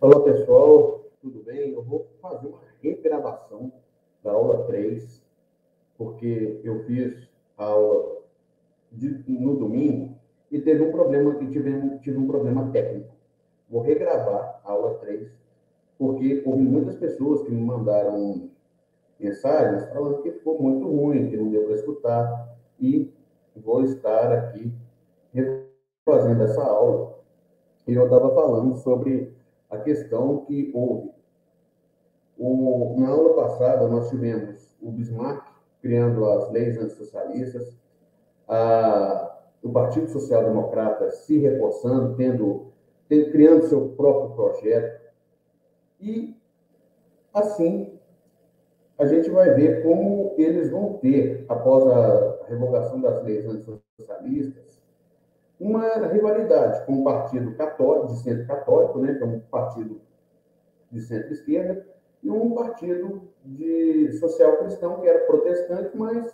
Olá, pessoal, tudo bem? Eu vou fazer uma regravação da aula 3, porque eu fiz a aula no domingo e teve um problema, tive um problema técnico. Vou regravar a aula 3, porque houve muitas pessoas que me mandaram mensagens falando que ficou muito ruim, que não deu para escutar, e vou estar aqui fazendo essa aula. E eu estava falando sobre a questão que houve. Na aula passada, nós tivemos o Bismarck criando as leis antissocialistas, o Partido Social Democrata se reforçando, criando seu próprio projeto, e assim a gente vai ver como eles vão ter, após a revogação das leis antissocialistas, uma rivalidade com o Partido Católico, de Centro Católico, né, que é um partido de centro-esquerda, e um partido de social-cristão, que era protestante, mas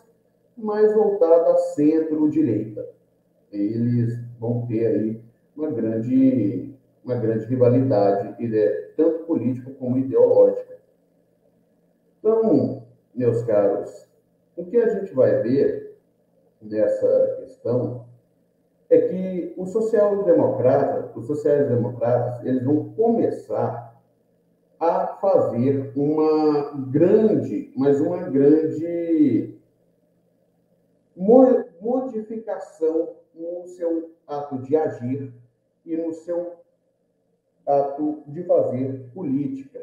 mais voltado à centro-direita. Eles vão ter aí uma grande rivalidade, tanto política como ideológica. Então, meus caros, o que a gente vai ver nessa questão é que os sociais-democratas, eles vão começar a fazer uma grande modificação no seu ato de agir e no seu ato de fazer política.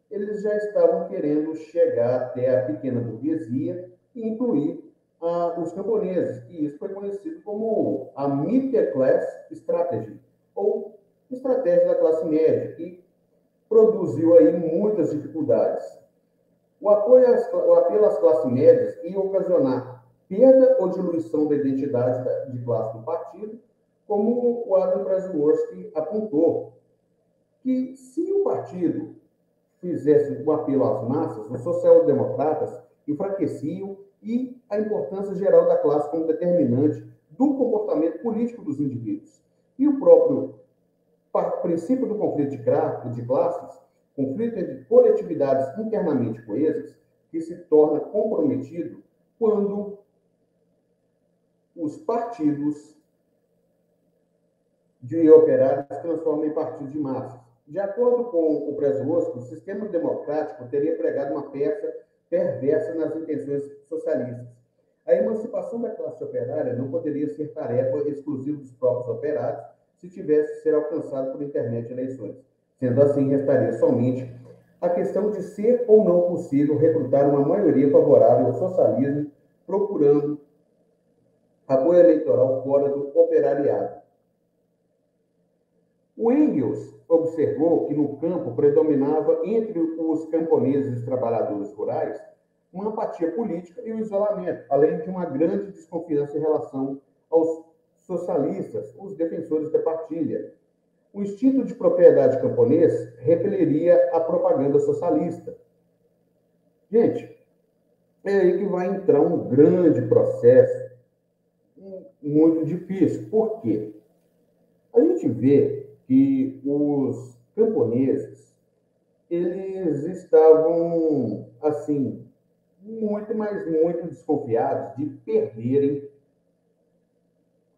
Eles já estavam querendo chegar até a pequena burguesia e incluir os camponeses, e isso foi conhecido como a middle class strategy, ou estratégia da classe média, que produziu aí muitas dificuldades. O apelo às classes médias ia ocasionar perda ou diluição da identidade de classe do partido, como o Adam Przeworski apontou, que se o partido fizesse um apelo às massas, os social-democratas enfraqueciam e a importância geral da classe como determinante do comportamento político dos indivíduos. E o próprio princípio do conflito de classes, conflito entre coletividades internamente coesas, que se torna comprometido quando os partidos de operários se transformam em partidos de massas. De acordo com o Przeworski, o sistema democrático teria pregado uma peça perversa nas intenções socialistas. A emancipação da classe operária não poderia ser tarefa exclusiva dos próprios operários se tivesse que ser alcançado por intermédio de eleições. Sendo assim, restaria somente a questão de ser ou não possível recrutar uma maioria favorável ao socialismo, procurando apoio eleitoral fora do operariado. O Engels observou que no campo predominava entre os camponeses e trabalhadores rurais uma apatia política e o isolamento, além de uma grande desconfiança em relação aos socialistas, os defensores da partilha. O instinto de propriedade camponês repeliria a propaganda socialista. Gente, é aí que vai entrar um grande processo muito difícil. Por quê? A gente vê que os camponeses, eles estavam, assim, muito, mas muito desconfiados de perderem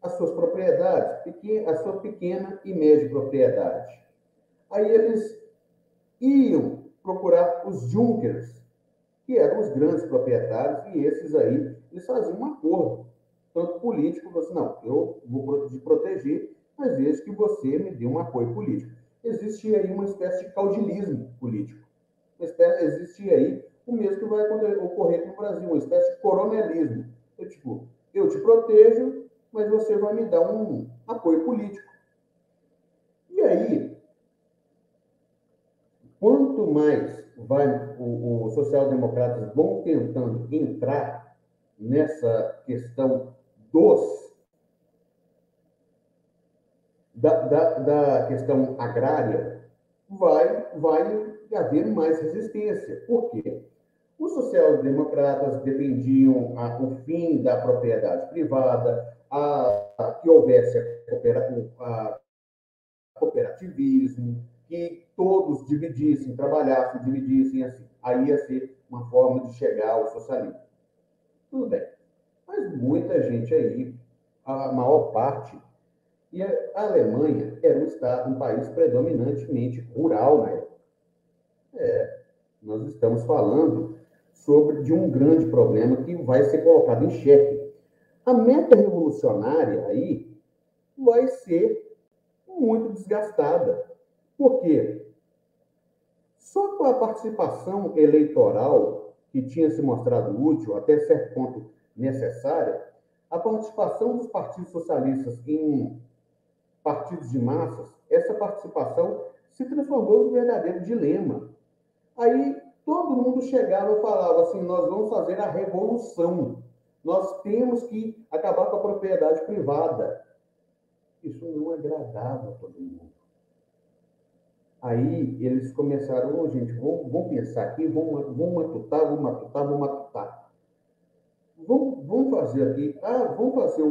as suas propriedades, a sua pequena e média propriedade. Aí eles iam procurar os junkers, que eram os grandes proprietários, e esses aí, eles faziam um acordo, tanto político, você, não, eu vou te proteger, mas desde que você me dê um apoio político. Existia aí uma espécie de caudilismo político. Existia aí o mesmo que vai ocorrer aqui no Brasil, uma espécie de coronelismo. Eu te protejo, mas você vai me dar um apoio político. E aí, quanto mais os social-democratas vão tentando entrar nessa questão da questão agrária, vai haver mais resistência. Por quê? Os social-democratas defendiam o fim da propriedade privada, que houvesse a cooperativismo, que todos dividissem, trabalhassem, dividissem assim. Aí ia ser uma forma de chegar ao socialismo. Tudo bem. Mas muita gente aí, a maior parte, e a Alemanha era um estado, um país predominantemente rural na época. Nós estamos falando de um grande problema que vai ser colocado em xeque. A meta revolucionária aí vai ser muito desgastada. Por quê? Só com a participação eleitoral, que tinha se mostrado útil, até certo ponto necessária, a participação dos partidos socialistas em partidos de massas, essa participação se transformou num verdadeiro dilema. Aí todo mundo chegava e falava assim: nós vamos fazer a revolução, nós temos que acabar com a propriedade privada. Isso não agradava a todo mundo. Aí eles começaram: oh, gente, vamos pensar aqui, vamos matutar. Vamos fazer aqui, vamos fazer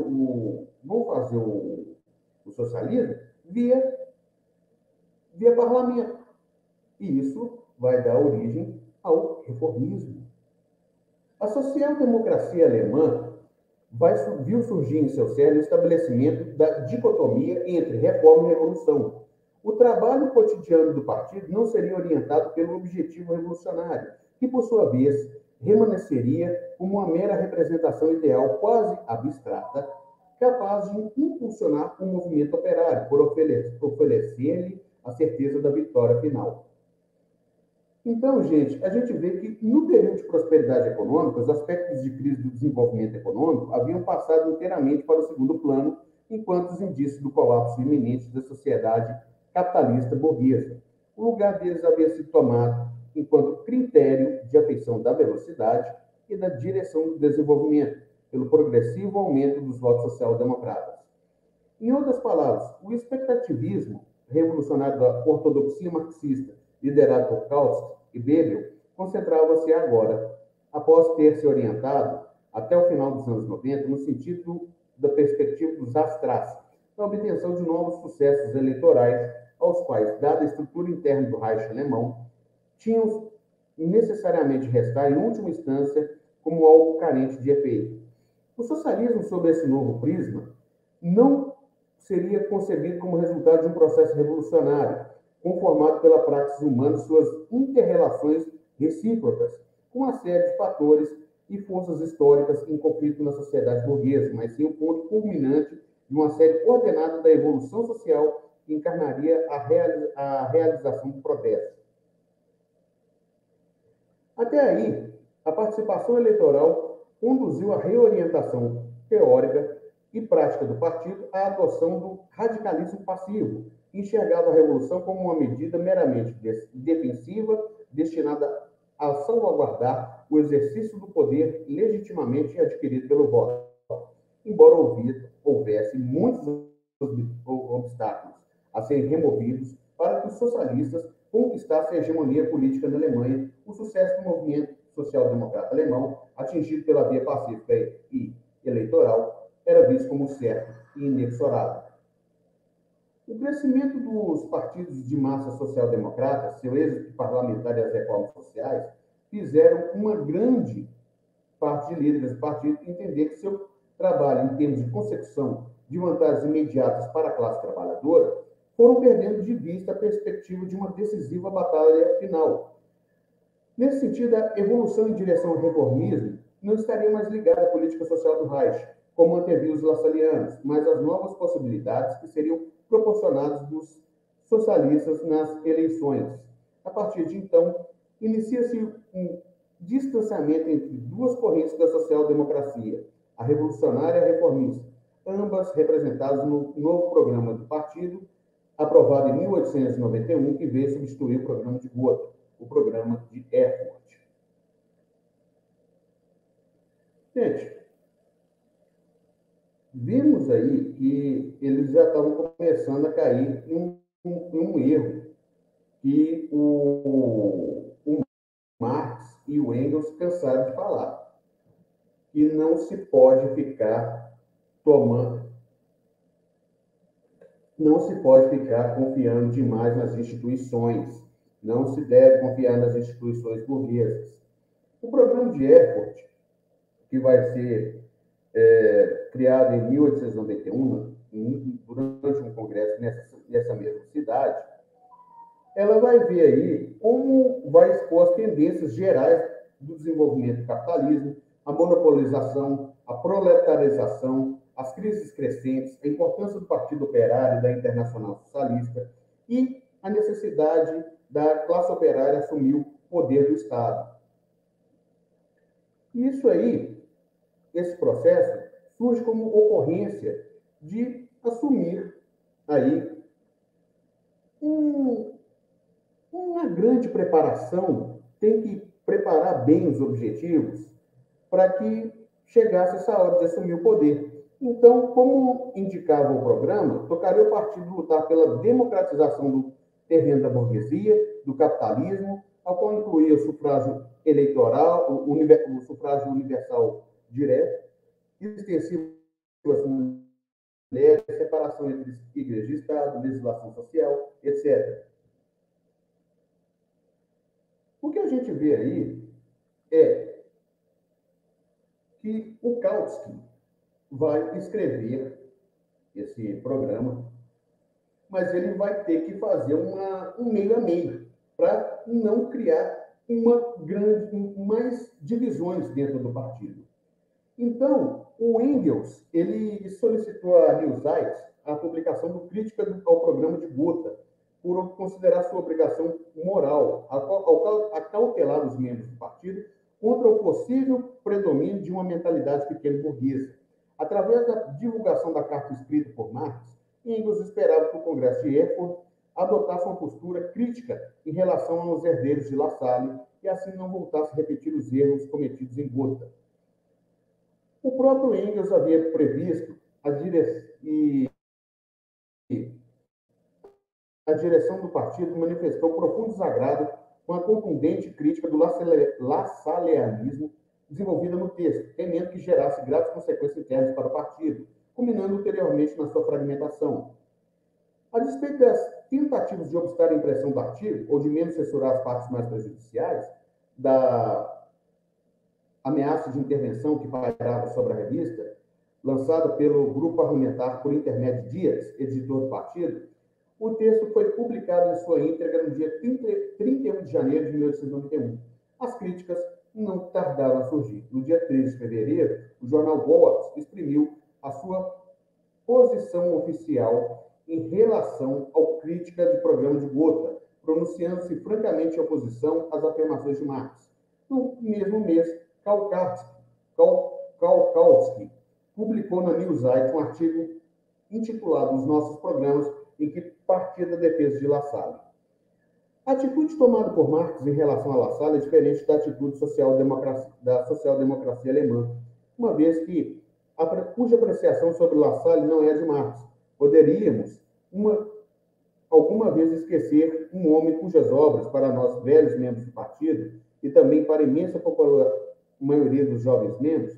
o socialismo via parlamento. E isso vai dar origem ao reformismo. A social-democracia alemã viu surgir em seu cerne o estabelecimento da dicotomia entre reforma e revolução. O trabalho cotidiano do partido não seria orientado pelo objetivo revolucionário, que, por sua vez, remanesceria como uma mera representação ideal quase abstrata, capaz de impulsionar o movimento operário, por oferecer-lhe a certeza da vitória final. Então, gente, a gente vê que no período de prosperidade econômica, os aspectos de crise do desenvolvimento econômico haviam passado inteiramente para o segundo plano, enquanto os indícios do colapso iminente da sociedade capitalista burguesa. O lugar deles havia sido tomado enquanto critério de afeição da velocidade e da direção do desenvolvimento, pelo progressivo aumento dos votos social-democratas. Em outras palavras, o expectativismo revolucionário da ortodoxia marxista, liderado por Kautsky e Bebel, concentrava-se agora, após ter se orientado até o final dos anos 90, no sentido da perspectiva dos astrás, na obtenção de novos sucessos eleitorais, aos quais, dada a estrutura interna do Reich alemão, tinham necessariamente restar, em última instância, como algo carente de efeito. O socialismo, sob esse novo prisma, não seria concebido como resultado de um processo revolucionário, conformado pela praxis humana e suas interrelações recíprocas, com uma série de fatores e forças históricas em conflito na sociedade burguesa, mas sim o ponto culminante de uma série coordenada da evolução social que encarnaria a realização do progresso. Até aí, a participação eleitoral conduziu à reorientação teórica e prática do partido à adoção do radicalismo passivo, que enxergava a revolução como uma medida meramente defensiva, destinada a salvaguardar o exercício do poder legitimamente adquirido pelo voto, embora houvesse muitos obstáculos a serem removidos para que os socialistas conquistassem a hegemonia política na Alemanha. O sucesso do movimento social-democrata alemão, atingido pela via pacífica e eleitoral, era visto como certo e inexorável. O crescimento dos partidos de massa social-democrata, seu êxito parlamentar e as reformas sociais, fizeram uma grande parte de líderes do partido entender que seu trabalho em termos de consecução de vantagens imediatas para a classe trabalhadora foram perdendo de vista a perspectiva de uma decisiva batalha final. Nesse sentido, a evolução em direção ao reformismo não estaria mais ligada à política social do Reich, como anteviu os Lassalleanos, mas às novas possibilidades que seriam proporcionadas dos socialistas nas eleições. A partir de então, inicia-se um distanciamento entre duas correntes da social-democracia, a revolucionária e a reformista, ambas representadas no novo programa do partido, aprovado em 1891, que veio substituir o programa de Gotha, o programa de Erfurt. Gente, vimos aí que eles já estavam começando a cair em um erro que o Marx e o Engels cansaram de falar, que não se pode ficar tomando não se pode ficar confiando demais nas instituições, não se deve confiar nas instituições burguesas. O programa de Erfurt, que vai ser criado em 1891, durante um congresso nessa mesma cidade, ela vai ver aí como vai expor as tendências gerais do desenvolvimento do capitalismo, a monopolização, a proletarização, as crises crescentes, a importância do Partido Operário e da Internacional Socialista e a necessidade da classe operária assumir o poder do Estado. Isso aí, esse processo, surge como ocorrência de assumir aí um, uma grande preparação, tem que preparar bem os objetivos para que chegasse essa hora de assumir o poder. Então, como indicava o programa, tocaria o partido lutar pela democratização do terreno da burguesia, do capitalismo, ao qual incluía o sufrágio eleitoral, o sufrágio universal direto, extensivo às mulheres, separação entre igreja e Estado, legislação social, etc. O que a gente vê aí é que o Kautsky vai escrever esse programa, mas ele vai ter que fazer um meio a meio para não criar mais divisões dentro do partido. Então, o Engels ele solicitou à New Zeit a publicação do Crítica ao Programa de Gotha, por considerar sua obrigação moral acautelar os membros do partido contra o possível predomínio de uma mentalidade pequeno-burguesa. Através da divulgação da carta escrita por Marx, Engels esperava que o Congresso de Erfurt adotasse uma postura crítica em relação aos herdeiros de La Salle e assim não voltasse a repetir os erros cometidos em Gotha. O próprio Engels havia previsto a direção do partido manifestou profundo desagrado com a contundente crítica do lassalleanismo desenvolvida no texto, temendo que gerasse graves consequências internas para o partido, culminando ulteriormente na sua fragmentação. A despeito das tentativas de obstar a impressão do artigo, ou de menos censurar as partes mais prejudiciais, da ameaça de intervenção que pairava sobre a revista, lançada pelo grupo parlamentar por intermédio de Dias, editor do partido, o texto foi publicado em sua íntegra no dia 31 de janeiro de 1891. As críticas não tardaram a surgir. No dia 13 de fevereiro, o jornal Boas exprimiu a sua posição oficial em relação ao crítica de programa de Gotha, pronunciando-se francamente em oposição às afirmações de Marx. No mesmo mês, Kautsky publicou na New Zeit um artigo intitulado Os Nossos Programas, em que partia da defesa de La Salle. A atitude tomada por Marx em relação a La Salle é diferente da atitude da social-democracia alemã, uma vez que cuja apreciação sobre La Salle não é de Marx. Poderíamos alguma vez esquecer um homem cujas obras, para nós velhos membros do partido, e também para a imensa maioria dos jovens membros,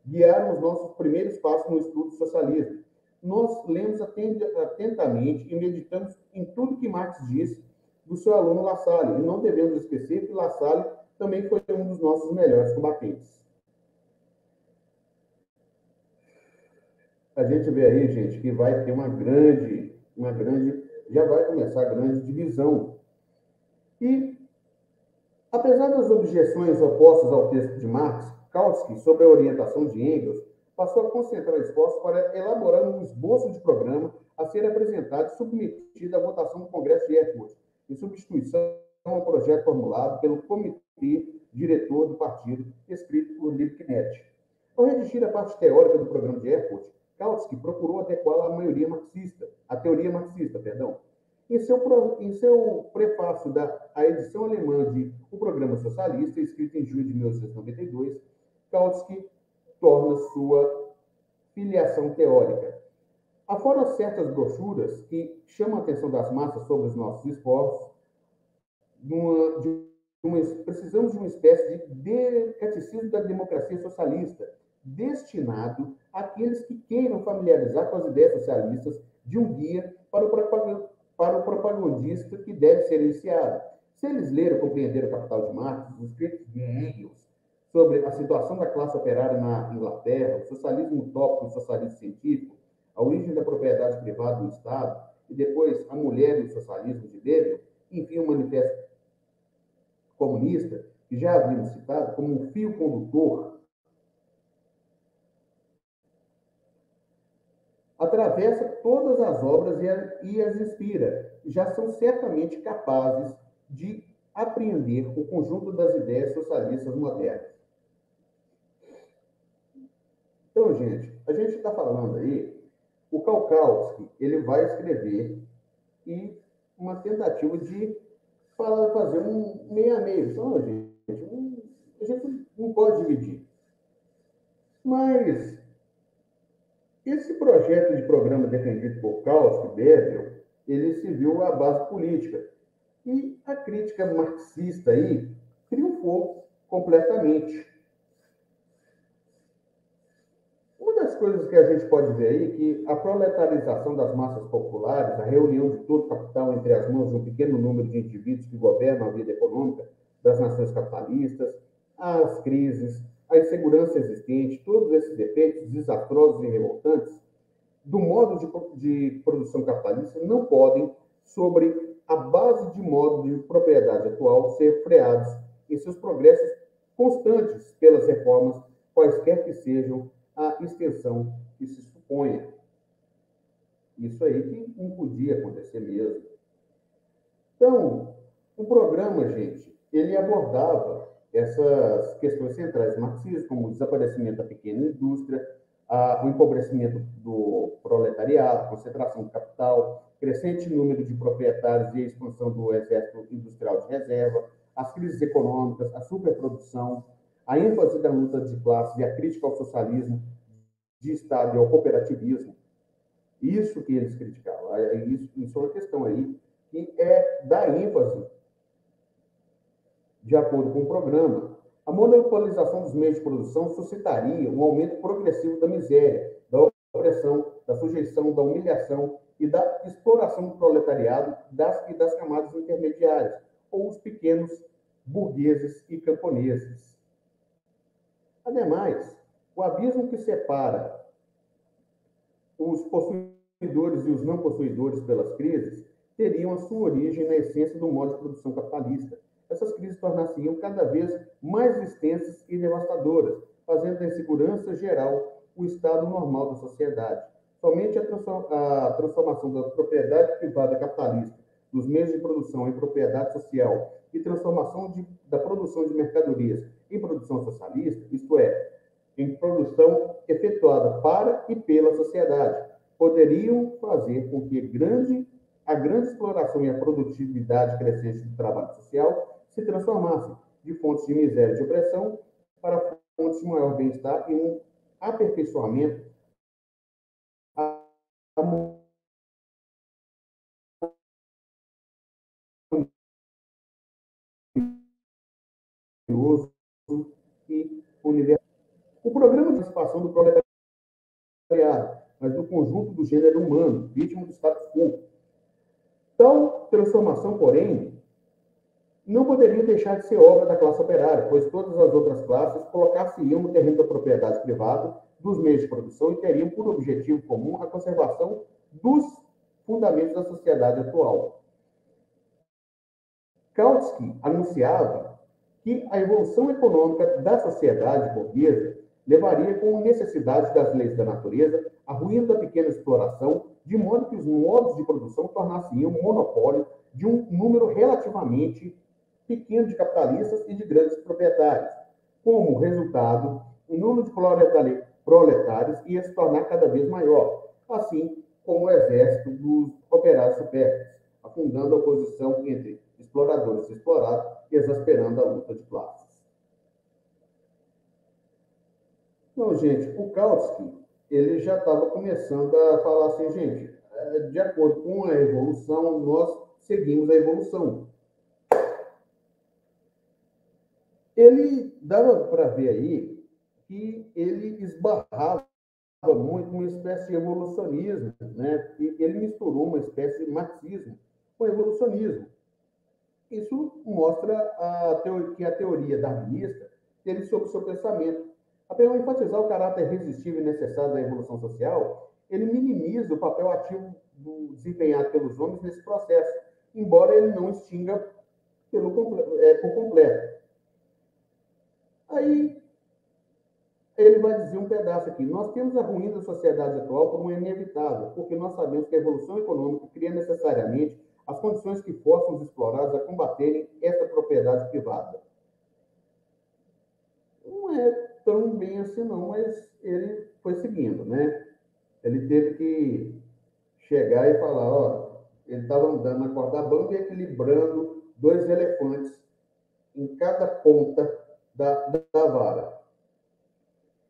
guiaram os nossos primeiros passos no estudo do socialismo. Nós lemos atentamente e meditamos em tudo que Marx disse do seu aluno La Salle, e não devemos esquecer que La Salle também foi um dos nossos melhores combatentes. A gente vê aí, gente, que vai ter já vai começar a grande divisão. E, apesar das objeções opostas ao texto de Marx, Kautsky, sob a orientação de Engels, passou a concentrar esforços para elaborar um esboço de programa a ser apresentado e submetido à votação do Congresso de Erfurt, em substituição ao projeto formulado pelo Comitê Diretor do Partido, escrito por Liebknecht. Ao redigir a parte teórica do programa de Erfurt, Kautsky procurou adequá-la à teoria marxista. Em seu prefácio à edição alemã de O Programa Socialista, escrito em junho de 1892, Kautsky torna sua filiação teórica. Afora certas brochuras que chamam a atenção das massas sobre os nossos esforços, precisamos de uma espécie de catecismo da democracia socialista, destinado àqueles que queiram familiarizar com as ideias socialistas de um guia para o propagandista que deve ser iniciado. Se eles leram e compreenderam o Capital de Marx, os escritos de Engels, sobre a situação da classe operária na Inglaterra, o socialismo utópico e o socialismo científico, a origem da propriedade privada do Estado, e depois a mulher e o socialismo de Bebel, enfim, o manifesto comunista, que já havíamos citado, como um fio condutor, atravessa todas as obras e as inspira, já são certamente capazes de apreender o conjunto das ideias socialistas modernas. Então, gente, a gente está falando aí, o Kautsky, ele vai escrever e uma tentativa de fazer um meio a meio. Então, a gente não pode dividir. Mas esse projeto de programa defendido por Kautsky, Bebel, ele se viu à base política. E a crítica marxista aí triunfou completamente. Uma das coisas que a gente pode ver aí é que a proletarização das massas populares, a reunião de todo o capital entre as mãos de um pequeno número de indivíduos que governam a vida econômica das nações capitalistas, as crises, a insegurança existente, todos esses efeitos desastrosos e revoltantes do modo de produção capitalista não podem, sobre a base de modo de propriedade atual, ser freados em seus progressos constantes pelas reformas, quaisquer que sejam a extensão que se suponha. Isso aí que não podia acontecer mesmo. Então, o programa, gente, ele abordava essas questões centrais marxistas, como o desaparecimento da pequena indústria, o empobrecimento do proletariado, concentração do capital, crescente número de proprietários e a expansão do exército industrial de reserva, as crises econômicas, a superprodução, a ênfase da luta de classes e a crítica ao socialismo de Estado e ao cooperativismo. Isso que eles criticavam. Isso é uma questão aí que é dar ênfase, de acordo com o programa. A monopolização dos meios de produção suscitaria um aumento progressivo da miséria, da opressão, da sujeição, da humilhação e da exploração do proletariado e das camadas intermediárias, ou os pequenos burgueses e camponeses. Ademais, o abismo que separa os possuidores e os não possuidores pelas crises teriam a sua origem na essência do modo de produção capitalista. Essas crises tornar-se-iam cada vez mais extensas e devastadoras, fazendo da insegurança geral o estado normal da sociedade. Somente a transformação da propriedade privada capitalista, dos meios de produção em propriedade social e transformação da produção de mercadorias em produção socialista, isto é, em produção efetuada para e pela sociedade, poderiam fazer com que a grande exploração e a produtividade crescente do trabalho social se transformassem de fontes de miséria e de opressão para fontes de maior bem-estar e um aperfeiçoamento harmonioso e universal. O programa de emancipação do proletariado, mas do conjunto do gênero humano, vítima do status quo. Tal transformação, porém, não poderia deixar de ser obra da classe operária, pois todas as outras classes colocar-se-iam no terreno da propriedade privada, dos meios de produção e teriam por objetivo comum a conservação dos fundamentos da sociedade atual. Kautsky anunciava que a evolução econômica da sociedade burguesa levaria com necessidade das leis da natureza a ruína da pequena exploração, de modo que os modos de produção tornassem-iam um monopólio de um número relativamente pequeno de capitalistas e de grandes proprietários. Como resultado, o número de proletários ia se tornar cada vez maior, assim como o exército dos operários supérfluos, afundando a oposição entre exploradores e explorados e exasperando a luta de classes. Então, gente, o Kautsky, ele já estava começando a falar assim, gente, de acordo com a evolução, nós seguimos a evolução. Ele dava para ver aí que ele esbarrava muito uma espécie de evolucionismo, né? E ele misturou uma espécie de marxismo com evolucionismo. Isso mostra que a teoria darwinista teve sobre o seu pensamento. Apesar de enfatizar o caráter resistível e necessário da evolução social, ele minimiza o papel ativo desempenhado pelos homens nesse processo, embora ele não extinga por completo. Aí ele vai dizer um pedaço aqui: nós temos a ruína da sociedade atual como inevitável, porque nós sabemos que a evolução econômica cria necessariamente as condições que forçam os explorados a combaterem essa propriedade privada. Não é tão bem assim não, mas ele foi seguindo, né? Ele teve que chegar e falar, ó, ele estava andando na corda bamba e equilibrando dois elefantes em cada ponta da vara.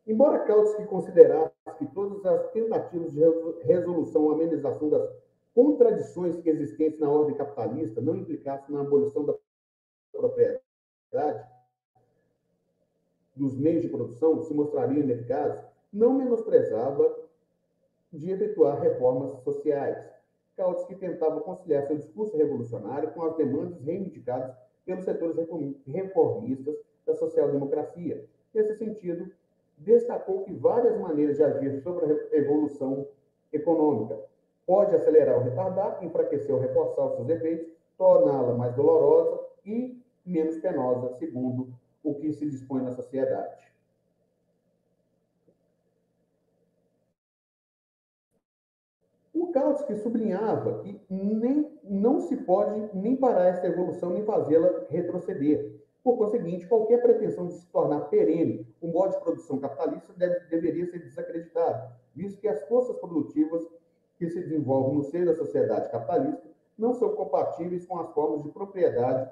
Embora Kautsky considerasse que todas as tentativas de resolução ou amenização das contradições existentes na ordem capitalista não implicassem na abolição da propriedade, dos meios de produção se mostrariam ineficazes, não menosprezava de efetuar reformas sociais. Kautsky tentava conciliar seu discurso revolucionário com as demandas reivindicadas pelos setores reformistas da social-democracia. Nesse sentido, destacou que várias maneiras de agir sobre a evolução econômica pode acelerar ou retardar, enfraquecer ou reforçar os seus efeitos, torná-la mais dolorosa e menos penosa, segundo o que se dispõe na sociedade. O Kautsky sublinhava que não se pode nem parar essa evolução, nem fazê-la retroceder. Por conseguinte, qualquer pretensão de se tornar perene o modo de produção capitalista deveria ser desacreditada, visto que as forças produtivas que se desenvolvem no seio da sociedade capitalista não são compatíveis com as formas de propriedade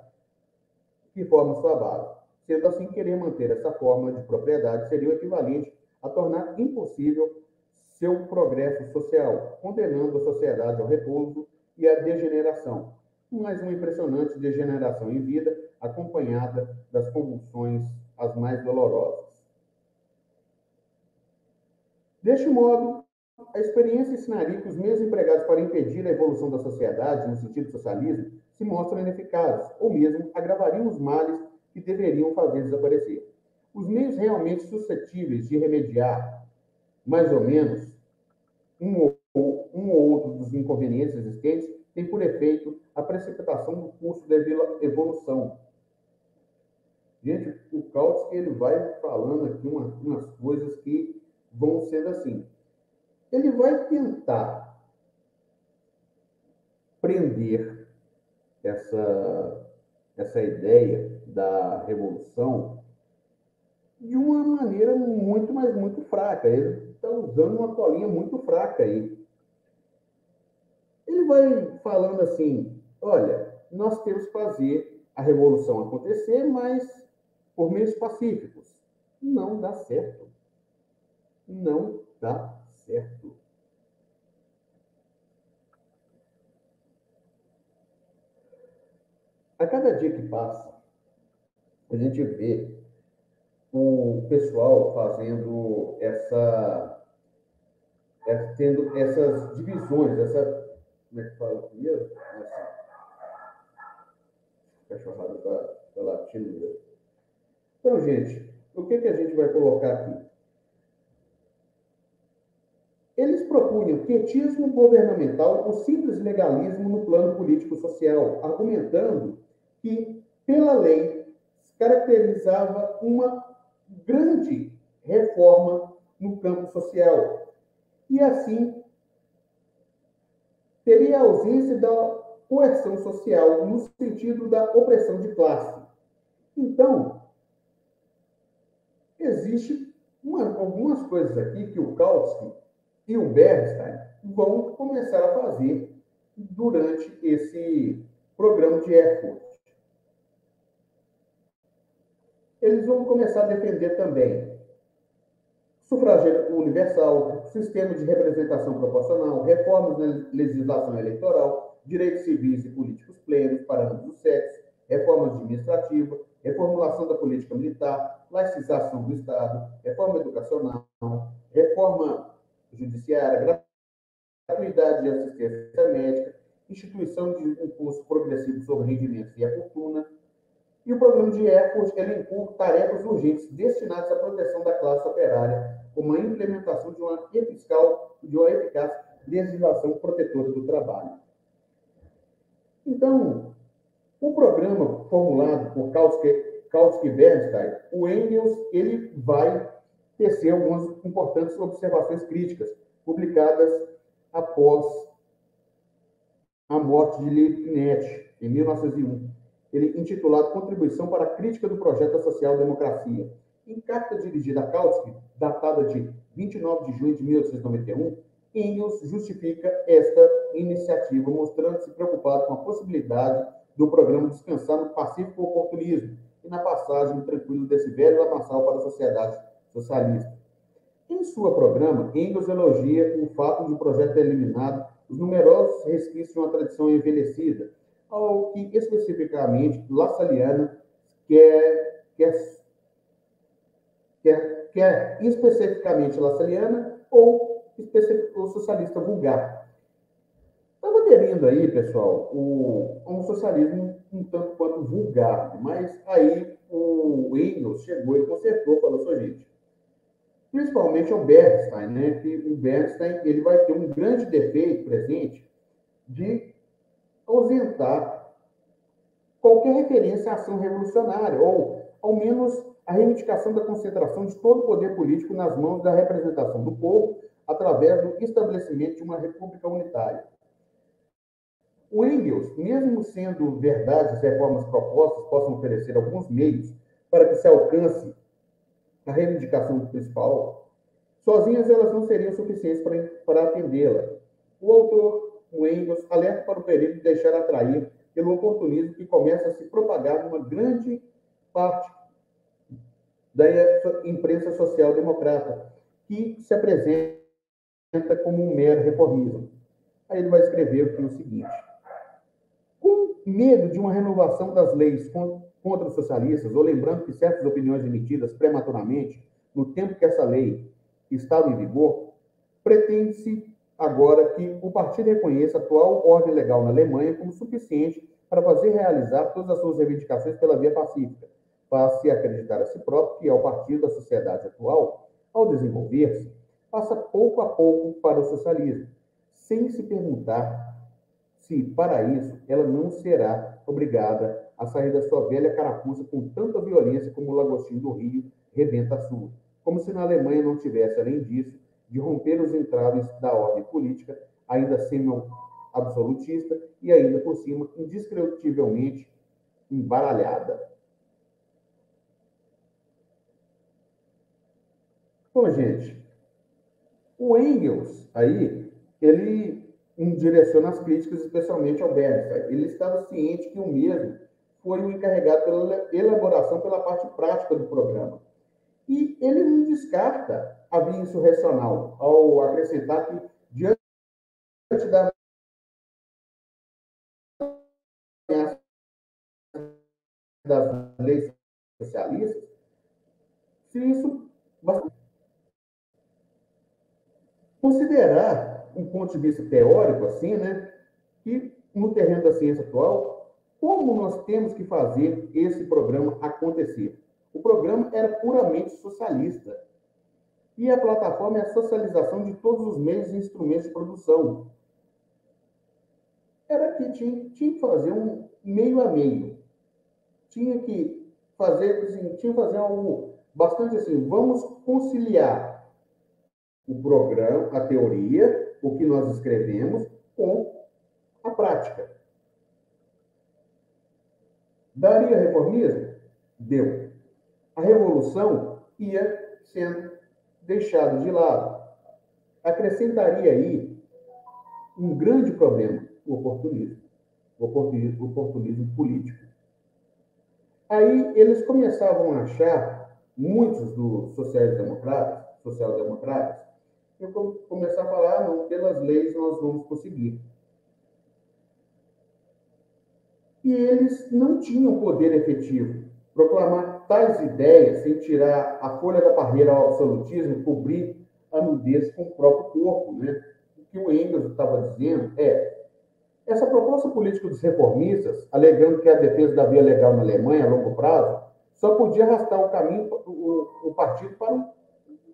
que formam sua base. Sendo assim, querer manter essa forma de propriedade seria o equivalente a tornar impossível seu progresso social, condenando a sociedade ao repouso e à degeneração. Mais uma impressionante degeneração em vida, acompanhada das convulsões as mais dolorosas. Deste modo, a experiência ensinaria que os meios empregados para impedir a evolução da sociedade, no sentido do socialismo, se mostram ineficazes, ou mesmo agravariam os males que deveriam fazer desaparecer. Os meios realmente suscetíveis de remediar, mais ou menos, um ou outro dos inconvenientes existentes tem por efeito a precipitação do curso da evolução. Gente, o Kautsky ele vai falando aqui umas coisas que vão sendo assim. Ele vai tentar prender essa ideia da revolução de uma maneira muito, mas muito fraca. Ele está usando uma colinha muito fraca aí. Ele vai falando assim, olha, nós temos que fazer a revolução acontecer, mas por meios pacíficos. Não dá certo. Não dá certo. A cada dia que passa, a gente vê o pessoal fazendo tendo essas divisões, como é que fala mesmo? A cachorrada está latindo mesmo. Então, gente, o que a gente vai colocar aqui? Eles propunham quietismo governamental ou simples legalismo no plano político-social, argumentando que, pela lei, caracterizava uma grande reforma no campo social. E, assim, teria a ausência da coerção social no sentido da opressão de classe. Então, existe algumas coisas aqui que o Kautsky e o Bernstein vão começar a fazer durante esse programa de Erfurt. Eles vão começar a defender também sufrágio universal, sistema de representação proporcional, reformas na legislação eleitoral, direitos civis e políticos plenos para ambos os sexos, reforma administrativa, reformulação da política militar, laicização do Estado, reforma educacional, reforma judiciária, gratuidade de assistência médica, instituição de imposto progressivo sobre rendimentos e a fortuna. E o programa de EFOS, ele inclui tarefas urgentes destinadas à proteção da classe operária, como a implementação de uma eficaz legislação protetora do trabalho. Então, o programa formulado por Kautsky e Bernstein, o Engels, ele vai tecer algumas importantes observações críticas, publicadas após a morte de Liebknecht, em 1901. Ele intitulado Contribuição para a Crítica do Projeto da Social-Democracia. Em carta dirigida a Kautsky, datada de 29 de junho de 1891, Engels justifica esta iniciativa, mostrando-se preocupado com a possibilidade do programa descansar no pacífico oportunismo e na passagem tranquila desse velho lamaçal para a sociedade socialista. Em seu programa, Engels elogia o fato de o projeto ter eliminado os numerosos resquícios de uma tradição envelhecida, ao que especificamente Lassalleana quer especificamente Lassalleana ou socialista vulgar. Estava aderindo aí, pessoal, a um socialismo um tanto quanto vulgar, mas aí o Engels chegou e consertou, falou só, gente, principalmente ao Bernstein, né? Que o Bernstein ele vai ter um grande defeito presente de ausentar qualquer referência à ação revolucionária, ou, ao menos, a reivindicação da concentração de todo o poder político nas mãos da representação do povo através do estabelecimento de uma república unitária. O Engels, mesmo sendo verdade as reformas propostas possam oferecer alguns meios para que se alcance a reivindicação principal, sozinhas elas não seriam suficientes para atendê-la. O autor, o Engels, alerta para o perigo de deixar atrair pelo oportunismo que começa a se propagar numa grande parte da imprensa social-democrata, que se apresenta como um mero reformismo. Aí ele vai escrever aqui o seguinte: com medo de uma renovação das leis contra os socialistas, ou lembrando que certas opiniões emitidas prematuramente, no tempo que essa lei estava em vigor, pretende-se agora que o partido reconheça a atual ordem legal na Alemanha como suficiente para fazer realizar todas as suas reivindicações pela via pacífica. Passe a acreditar a si próprio que é o partido da sociedade atual, ao desenvolver-se, passa pouco a pouco para o socialismo, sem se perguntar se, para isso, ela não será obrigada a sair da sua velha carapuça com tanta violência como o lagostim do Rio rebenta a sua. Como se na Alemanha não tivesse, além disso, de romper os entraves da ordem política, ainda semi-absolutista e ainda por cima indescritivelmente embaralhada. Bom, gente, o Engels aí, ele direciona as críticas especialmente ao Bernstein. Ele estava ciente que o mesmo foi o encarregado pela elaboração pela parte prática do programa. E ele não descarta a via insurrecional, ao acrescentar que, diante da das leis socialistas, se isso considerar um ponto de vista teórico, assim, né, que no terreno da ciência atual, como nós temos que fazer esse programa acontecer. O programa era puramente socialista. E a plataforma é a socialização de todos os meios e instrumentos de produção. Era que tinha que fazer um meio a meio. Tinha que fazer, assim, algo bastante assim, vamos conciliar o programa, a teoria, o que nós escrevemos, com a prática. Daria reformismo? Deu. A revolução ia sendo deixada de lado. Acrescentaria aí um grande problema, o oportunismo. O oportunismo político. Aí eles começavam a achar, muitos dos social-democratas, eu começar a falar, não, pelas leis nós vamos conseguir. E eles não tinham poder efetivo. Proclamar tais ideias sem tirar a folha da parreira ao absolutismo, cobrir a nudez com o próprio corpo, né? O que o Engels estava dizendo essa proposta política dos reformistas, alegando que a defesa da via legal na Alemanha a longo prazo, só podia arrastar o caminho, o partido para um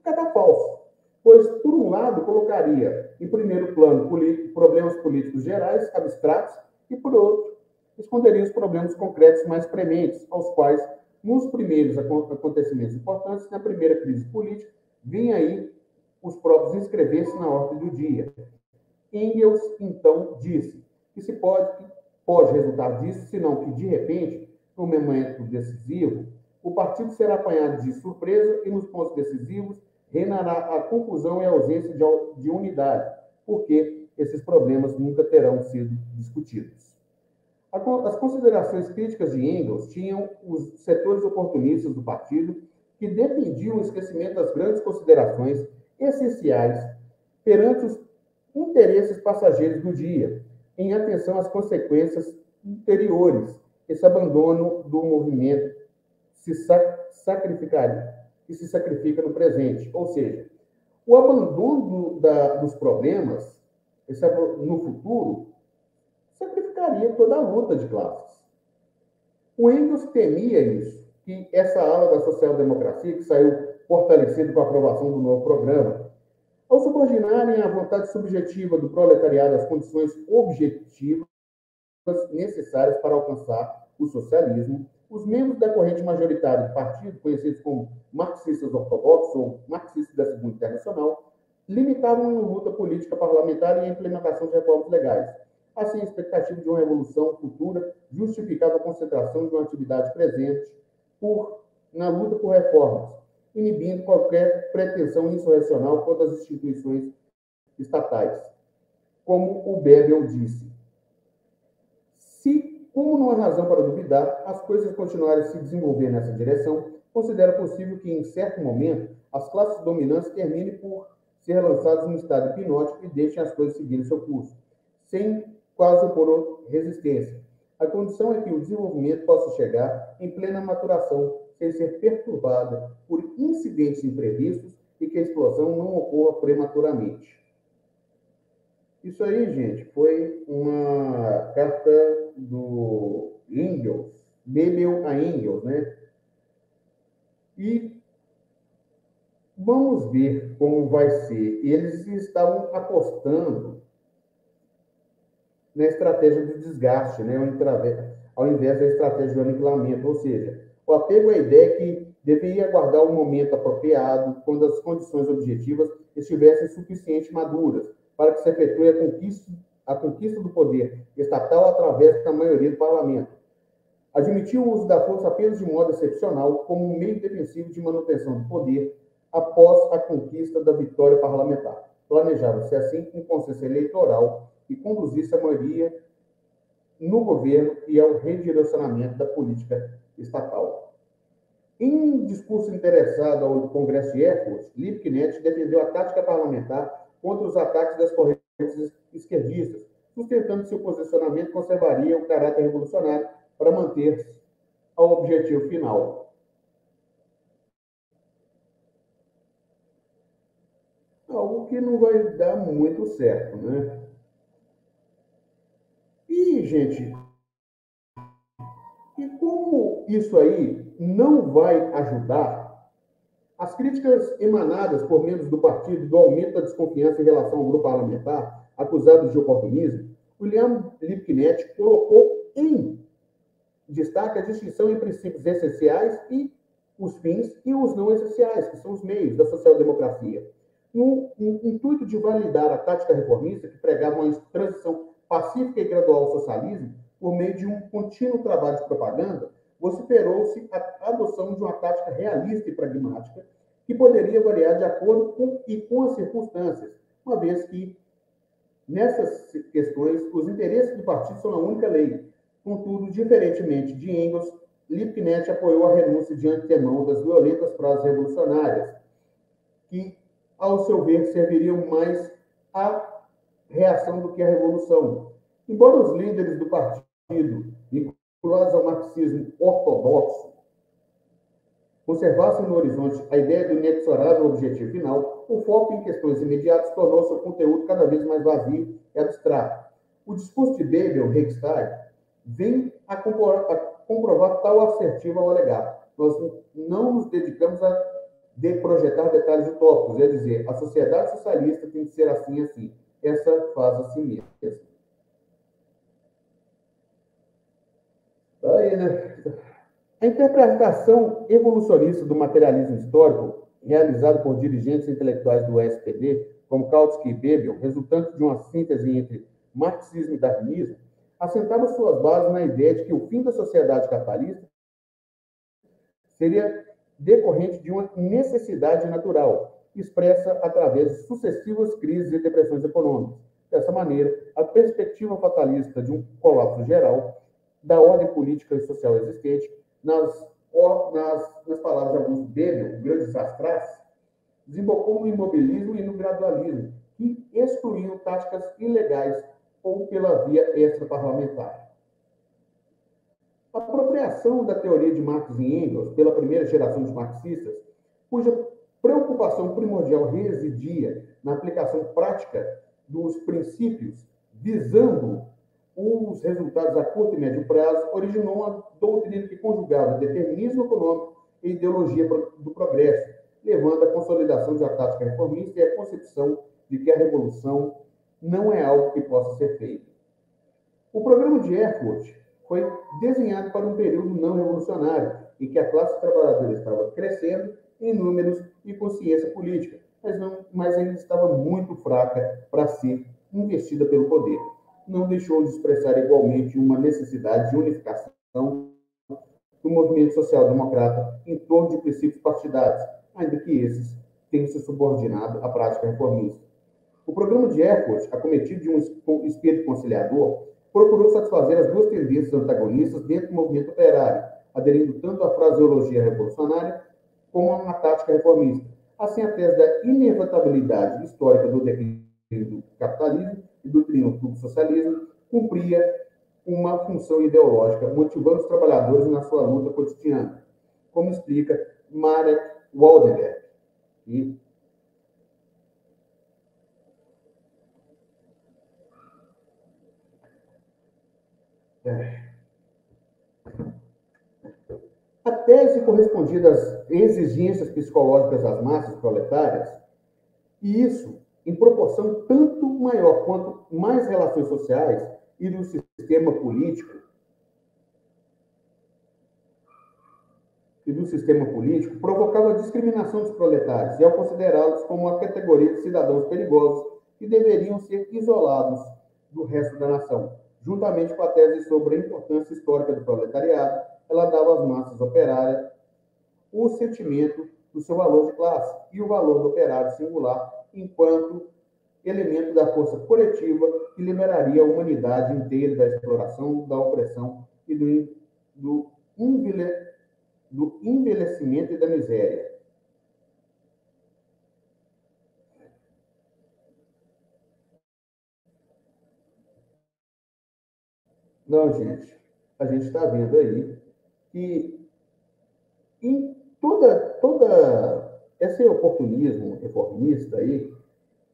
cadafalso, pois, por um lado, colocaria em primeiro plano problemas políticos gerais, abstratos, e, por outro, esconderia os problemas concretos mais prementes, aos quais, nos primeiros acontecimentos importantes, na primeira crise política, vinha aí os próprios inscrever-se na ordem do dia. Engels, então, disse que se pode resultar disso, senão que, de repente, no momento decisivo, o partido será apanhado de surpresa e, nos pontos decisivos, reinará a confusão e a ausência de unidade, porque esses problemas nunca terão sido discutidos. As considerações críticas de Engels tinham os setores oportunistas do partido, que defendiam o esquecimento das grandes considerações essenciais perante os interesses passageiros do dia, em atenção às consequências ulteriores. Esse abandono do movimento que se sacrifica no presente. Ou seja, o abandono dos problemas no futuro sacrificaria toda a luta de classes. O Engels temia isso, que essa ala da social-democracia, que saiu fortalecida com a aprovação do novo programa, ao subordinarem a vontade subjetiva do proletariado às condições objetivas necessárias para alcançar o socialismo, os membros da corrente majoritária do partido, conhecidos como marxistas ortodoxos ou marxistas da Segunda Internacional, limitavam a luta política parlamentar e a implementação de reformas legais. Assim, a expectativa de uma revolução futura justificava a concentração de uma atividade presente na luta por reformas, inibindo qualquer pretensão insurrecional contra as instituições estatais. Como o Bebel disse, como não há razão para duvidar, as coisas continuarem a se desenvolver nessa direção, considera possível que, em certo momento, as classes dominantes terminem por ser lançadas num estado hipnótico e deixem as coisas seguirem seu curso, sem quase opor resistência. A condição é que o desenvolvimento possa chegar em plena maturação, sem ser perturbada por incidentes imprevistos e que a explosão não ocorra prematuramente. Isso aí, gente, foi uma carta do Engels, Bebel a Engels, né? E vamos ver como vai ser. Eles estavam apostando na estratégia do desgaste, né? Ao invés da estratégia do aniquilamento, ou seja, o apego à ideia que deveria aguardar o momento apropriado, quando as condições objetivas estivessem suficientemente maduras, para que se efetue a conquista do poder estatal através da maioria do parlamento. Admitiu o uso da força apenas de modo excepcional como um meio defensivo de manutenção do poder após a conquista da vitória parlamentar. Planejava-se assim um consenso eleitoral que conduzisse a maioria no governo e ao redirecionamento da política estatal. Em discurso interessado ao Congresso de Erfurt, Liebknecht defendeu a tática parlamentar contra os ataques das correntes esquerdistas, sustentando que seu posicionamento conservaria o caráter revolucionário para manter-se ao objetivo final. Algo que não vai dar muito certo, né? E, gente, e como isso aí não vai ajudar, as críticas emanadas por membros do partido do aumento da desconfiança em relação ao grupo parlamentar, acusado de oportunismo, William Liebknecht colocou em destaque a distinção entre princípios essenciais e os fins e os não essenciais, que são os meios da social-democracia. No intuito de validar a tática reformista, que pregava uma transição pacífica e gradual ao socialismo, por meio de um contínuo trabalho de propaganda, vociferou-se a adoção de uma tática realista e pragmática, que poderia variar de acordo com as circunstâncias, uma vez que, nessas questões, os interesses do partido são a única lei. Contudo, diferentemente de Engels, Liebknecht apoiou a renúncia de antemão das violentas frases revolucionárias, que, ao seu ver, serviriam mais à reação do que à revolução. Embora os líderes do partido, vinculados ao marxismo ortodoxo, Conservasse no horizonte a ideia do inexorável objetivo final, o foco em questões imediatas tornou seu conteúdo cada vez mais vazio e abstrato. O discurso de Bebel, Reichstag, vem a comprovar tal assertiva ao alegar. Nós não nos dedicamos a projetar detalhes utópicos, é dizer, a sociedade socialista tem que ser assim assim. Essa faz assim mesmo. Aí, né? A interpretação evolucionista do materialismo histórico, realizada por dirigentes intelectuais do SPD, como Kautsky e Bebel, resultante de uma síntese entre marxismo e darwinismo, assentava suas bases na ideia de que o fim da sociedade capitalista seria decorrente de uma necessidade natural, expressa através de sucessivas crises e depressões econômicas. Dessa maneira, a perspectiva fatalista de um colapso geral da ordem política e social existente, nas palavras de Augusto Bebel, grandes astrais, desembocou no imobilismo e no gradualismo, que excluíam táticas ilegais ou pela via extraparlamentar. A apropriação da teoria de Marx e Engels pela primeira geração de marxistas, cuja preocupação primordial residia na aplicação prática dos princípios visando os resultados a curto e médio prazo, originou uma doutrina que conjugava determinismo econômico e ideologia do progresso, levando à consolidação de uma tática reformista e à concepção de que a revolução não é algo que possa ser feito. O programa de Erfurt foi desenhado para um período não revolucionário, em que a classe trabalhadora estava crescendo em números e consciência política, mas ainda estava muito fraca para ser investida pelo poder. Não deixou de expressar igualmente uma necessidade de unificação do movimento social-democrata em torno de princípios partidários, ainda que esses tenham se subordinado à prática reformista. O programa de Erfurt, acometido de um espírito conciliador, procurou satisfazer as duas tendências antagonistas dentro do movimento operário, aderindo tanto à fraseologia revolucionária como a uma tática reformista. Assim, a tese da inevitabilidade histórica do declínio do capitalismo e do triunfo do socialismo cumpria uma função ideológica, motivando os trabalhadores na sua luta cotidiana, como explica Marek Waldenberg. E a tese correspondia às exigências psicológicas das massas proletárias, e isso em proporção tanto maior quanto mais relações sociais e do sistema político provocava a discriminação dos proletários e ao considerá-los como uma categoria de cidadãos perigosos que deveriam ser isolados do resto da nação. Juntamente com a tese sobre a importância histórica do proletariado, ela dava às massas operárias o sentimento do seu valor de classe e o valor do operário singular enquanto elemento da força coletiva que liberaria a humanidade inteira da exploração, da opressão e do envelhecimento e da miséria. Não, gente, a gente está vendo aí que em toda esse oportunismo reformista aí,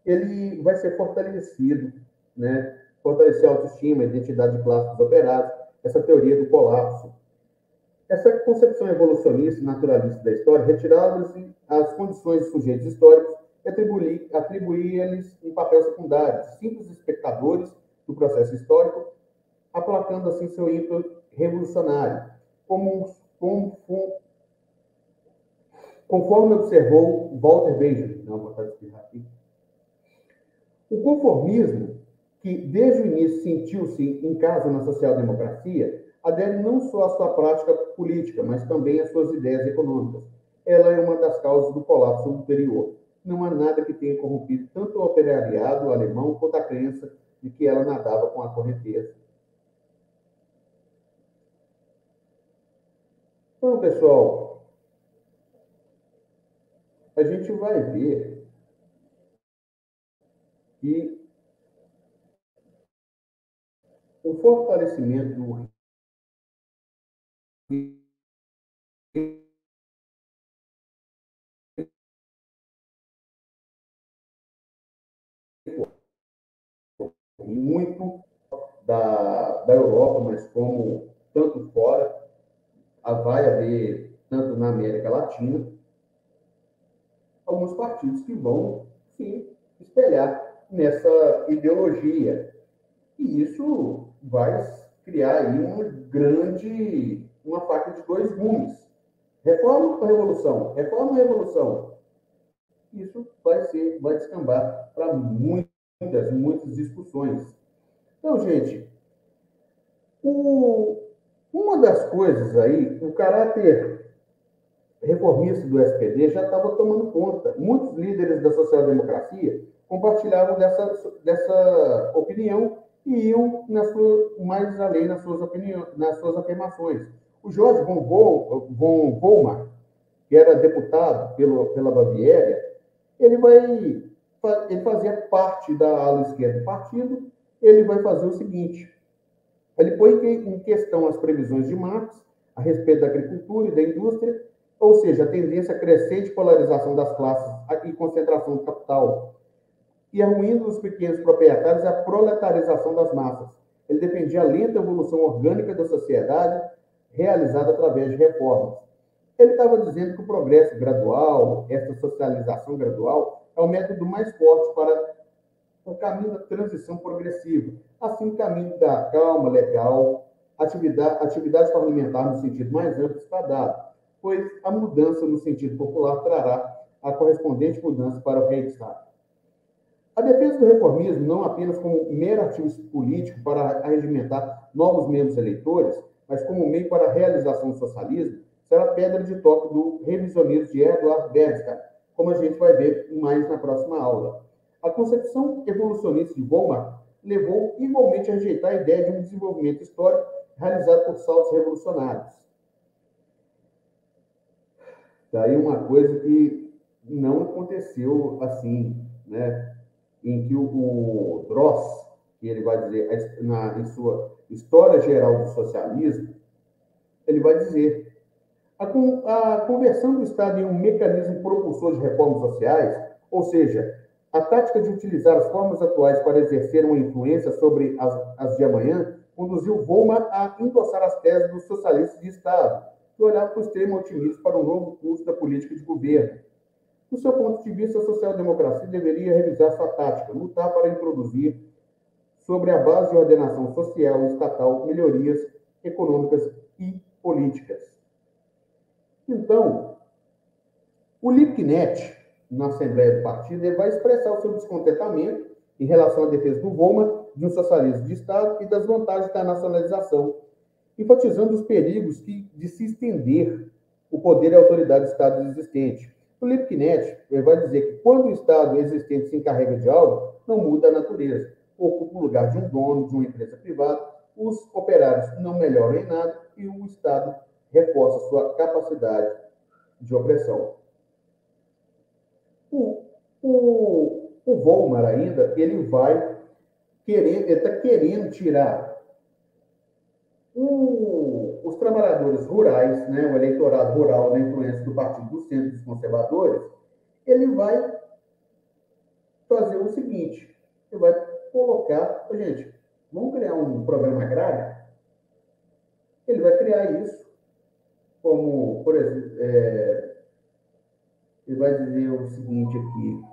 ele vai ser fortalecido, né? Fortalecer a autoestima, a identidade de classe dos operários, essa teoria do colapso. Essa concepção evolucionista e naturalista da história retirava-lhes as condições de sujeitos históricos e atribuía-lhes um papel secundário, simples espectadores do processo histórico, aplacando assim seu ímpeto revolucionário, conforme observou Walter Benjamin. Não, vou botar de espirrar aqui. O conformismo, que desde o início sentiu-se em casa na social-democracia, adere não só à sua prática política, mas também às suas ideias econômicas. Ela é uma das causas do colapso ulterior. Não há nada que tenha corrompido tanto o operariado alemão quanto a crença de que ela nadava com a correnteza. Então, pessoal, a gente vai ver que o fortalecimento do e muito da Europa, mas como tanto fora, vai haver, tanto na América Latina, alguns partidos que vão se espelhar nessa ideologia. E isso vai criar aí uma faca de dois gumes. Reforma ou revolução? Reforma ou revolução? Isso vai descambar para muitas discussões. Então, gente, uma das coisas aí, o caráter reformista do SPD já estava tomando conta. Muitos líderes da social-democracia compartilhavam dessa opinião e iam mais além nas suas opiniões, nas suas afirmações. O Jorge von Weimar, que era deputado pela Baviera, ele fazia parte da ala esquerda do partido. Ele vai fazer o seguinte: ele põe em questão as previsões de Marx a respeito da agricultura e da indústria, ou seja, a tendência crescente polarização das classes e concentração do capital, e a ruína dos pequenos proprietários e a proletarização das massas. Ele defendia a lenta evolução orgânica da sociedade realizada através de reformas. Ele estava dizendo que o progresso gradual, essa socialização gradual, é o método mais forte para o caminho da transição progressiva, assim o caminho da calma legal, atividade parlamentar no sentido mais amplo está dado, pois a mudança no sentido popular trará a correspondente mudança para o Reichstag. A defesa do reformismo, não apenas como mero ativo político para arregimentar novos membros eleitores, mas como meio para a realização do socialismo, será a pedra de toque do revisionismo de Eduard Bernstein, como a gente vai ver mais na próxima aula. A concepção evolucionista de Weimar levou igualmente a rejeitar a ideia de um desenvolvimento histórico realizado por saltos revolucionários. Daí uma coisa que não aconteceu assim, né? Em que o Dross, que ele vai dizer em sua História Geral do Socialismo, ele vai dizer: a conversão do Estado em um mecanismo propulsor de reformas sociais, ou seja, a tática de utilizar as formas atuais para exercer uma influência sobre as de amanhã, conduziu Weimar a endossar as teses dos socialistas de Estado, que olhavam com extremo otimismo para o novo curso da política de governo. Do seu ponto de vista, a social-democracia deveria revisar sua tática, lutar para introduzir, sobre a base de ordenação social e estatal, melhorias econômicas e políticas. Então, o Liebknecht, na Assembleia do Partido, ele vai expressar o seu descontentamento em relação à defesa do Weimar, de um socialismo de Estado e das vantagens da nacionalização, enfatizando os perigos de se estender o poder e a autoridade do Estado existente. O Liebknecht vai dizer que quando o Estado existente se encarrega de algo, não muda a natureza. Ocupa o lugar de um dono, de uma empresa privada, os operários não melhoram em nada e o Estado reforça sua capacidade de opressão. O Weimar ainda, ele está querendo tirar os trabalhadores rurais, né, o eleitorado rural da influência do Partido do Centro dos Conservadores. Ele vai fazer o seguinte: ele vai colocar, gente, vamos criar um programa agrário. Ele vai criar isso como, por exemplo, ele vai dizer o seguinte aqui: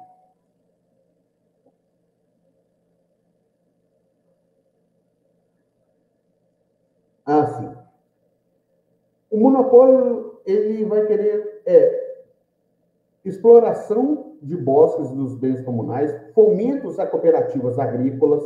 sim. O monopólio, ele vai querer exploração de bosques dos bens comunais, fomentos a cooperativas agrícolas,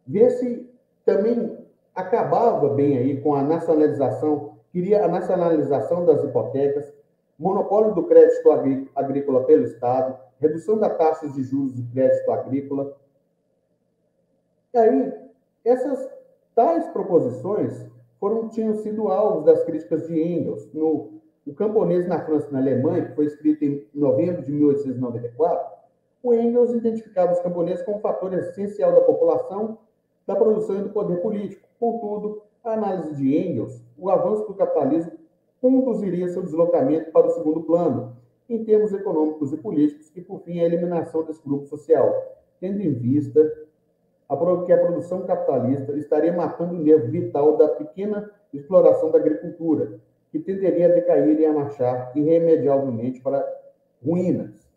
ver se também acabava bem aí com a nacionalização, queria a nacionalização das hipotecas, monopólio do crédito agrícola pelo Estado, redução das taxas de juros de crédito agrícola. E aí, essas tais proposições tinham sido alvos das críticas de Engels. O Camponês na França e na Alemanha, que foi escrito em novembro de 1894, o Engels identificava os camponeses como um fator essencial da população, da produção e do poder político. Contudo, a análise de Engels, o avanço do capitalismo conduziria seu deslocamento para o segundo plano, em termos econômicos e políticos, e, por fim, a eliminação desse grupo social, tendo em vista que a produção capitalista estaria matando o nervo vital da pequena exploração da agricultura, que tenderia a decair e a marchar irremediavelmente para ruínas.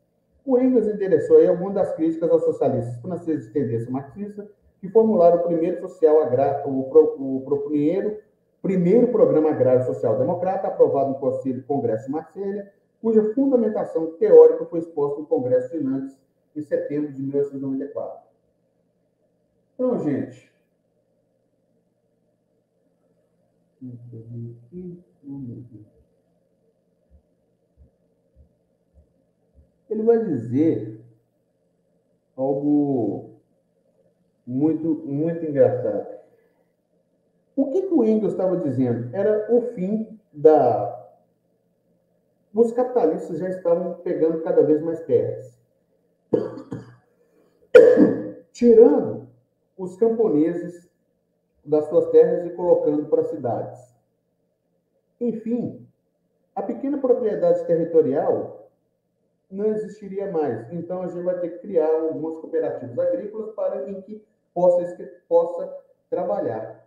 O Engels endereçou aí algumas das críticas aos socialistas franceses de tendência marxista, que formularam o primeiro primeiro programa agrário social-democrata, aprovado no Congresso de Marselha, cuja fundamentação teórica foi exposta no Congresso de Nantes em setembro de 1994. Então, gente, ele vai dizer algo muito engraçado. O que o Engels estava dizendo? Era o fim da... Os capitalistas já estavam pegando cada vez mais terras, tirando os camponeses das suas terras e colocando para cidades. Enfim, a pequena propriedade territorial não existiria mais. Então, a gente vai ter que criar algumas cooperativas agrícolas para em que possa trabalhar.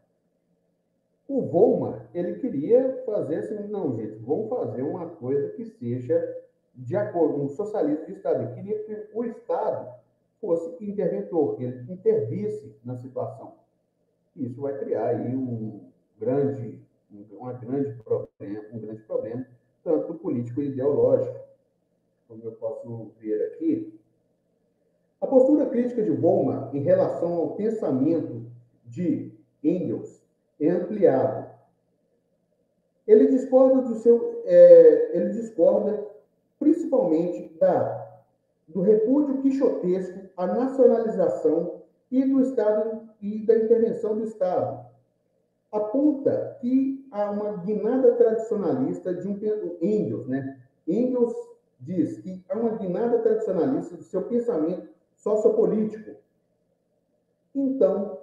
O Volmar, ele queria fazer assim, não, gente, vamos fazer uma coisa que seja de acordo com o socialismo de Estado. Ele queria que o Estado fosse interventor, que ele intervisse na situação. Isso vai criar aí um grande problema, tanto político e ideológico, como eu posso ver aqui. A postura crítica de Volmar em relação ao pensamento de Engels é ampliada. Ele discorda principalmente do repúdio quixotesco à nacionalização e do Estado e da intervenção do Estado. Aponta que há uma guinada tradicionalista de Engels, né? Engels diz que há uma guinada tradicionalista do seu pensamento sociopolítico. Então,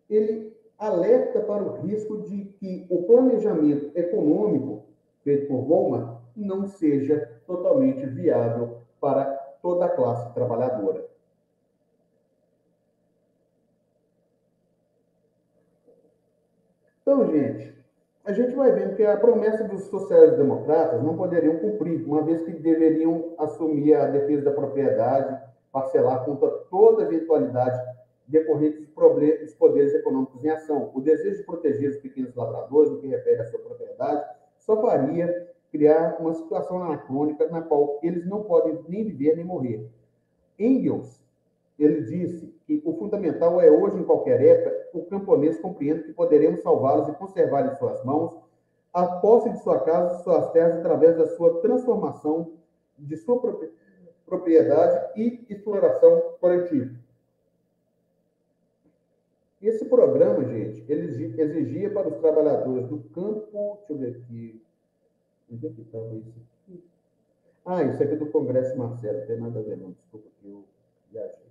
ele alerta para o risco de que o planejamento econômico feito por Volmar não seja totalmente viável para toda a classe trabalhadora. Então, gente, a gente vai vendo que a promessa dos sociais-democratas não poderiam cumprir, uma vez que deveriam assumir a defesa da propriedade, parcelar contra toda eventualidade decorrente dos poderes econômicos em ação. O desejo de proteger os pequenos lavradores, no que refere à sua propriedade, só faria criar uma situação anacrônica na qual eles não podem nem viver nem morrer. Engels, ele disse que o fundamental é hoje, em qualquer época, o camponês compreende que poderemos salvá-los e conservar em suas mãos a posse de sua casa, de suas terras, através da sua transformação de sua propriedade e exploração coletiva. Esse programa, gente, ele exigia para os trabalhadores do campo... Deixa eu ver aqui. Onde é que estava isso aqui? Isso aqui é do Congresso Marcelo, não tem nada a ver, não. Desculpa que eu viajei.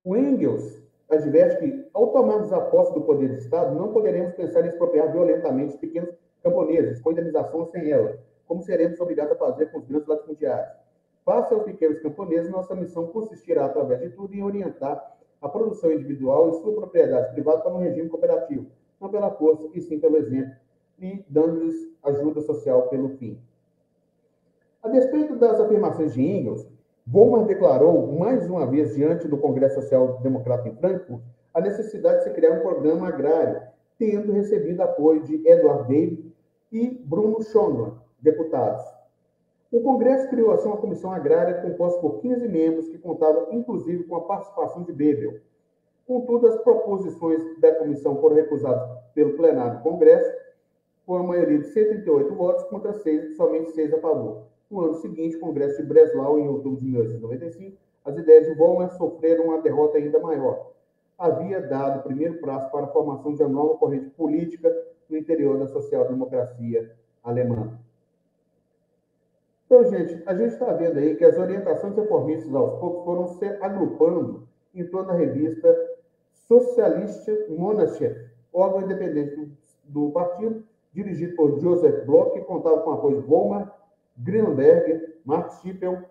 O Engels adverte que, ao tomarmos a posse do poder do Estado, não poderemos pensar em expropriar violentamente os pequenos camponeses, com indenização sem ela, como seremos obrigados a fazer com os grandes latifundiários. Face aos pequenos camponeses, nossa missão consistirá, através de tudo, em orientar a produção individual e sua propriedade privada para um regime cooperativo, não pela força, e sim pelo exemplo, e dando-lhes ajuda social pelo fim. A despeito das afirmações de Engels, Volmar declarou, mais uma vez, diante do Congresso Social Democrata em Frankfurt, a necessidade de se criar um programa agrário, tendo recebido apoio de Edward David e Bruno Schonbrun, deputados. O Congresso criou assim uma comissão agrária composta por 15 membros, que contava, inclusive, com a participação de Bebel. Contudo, as proposições da comissão foram recusadas pelo plenário do Congresso, por uma maioria de 138 votos contra 6, somente 6 a favor. No ano seguinte, o Congresso de Breslau, em outubro de 1895, as ideias de Volmar sofreram uma derrota ainda maior. Havia dado o primeiro prazo para a formação de uma nova corrente política no interior da social-democracia alemã. Então, gente, a gente está vendo aí que as orientações reformistas, aos poucos, foram se agrupando em torno da revista Socialistische Monatshefte, órgão independente do partido, dirigido por Joseph Bloch, que contava com o apoio de Volmar, Grünenberg, Max Schippel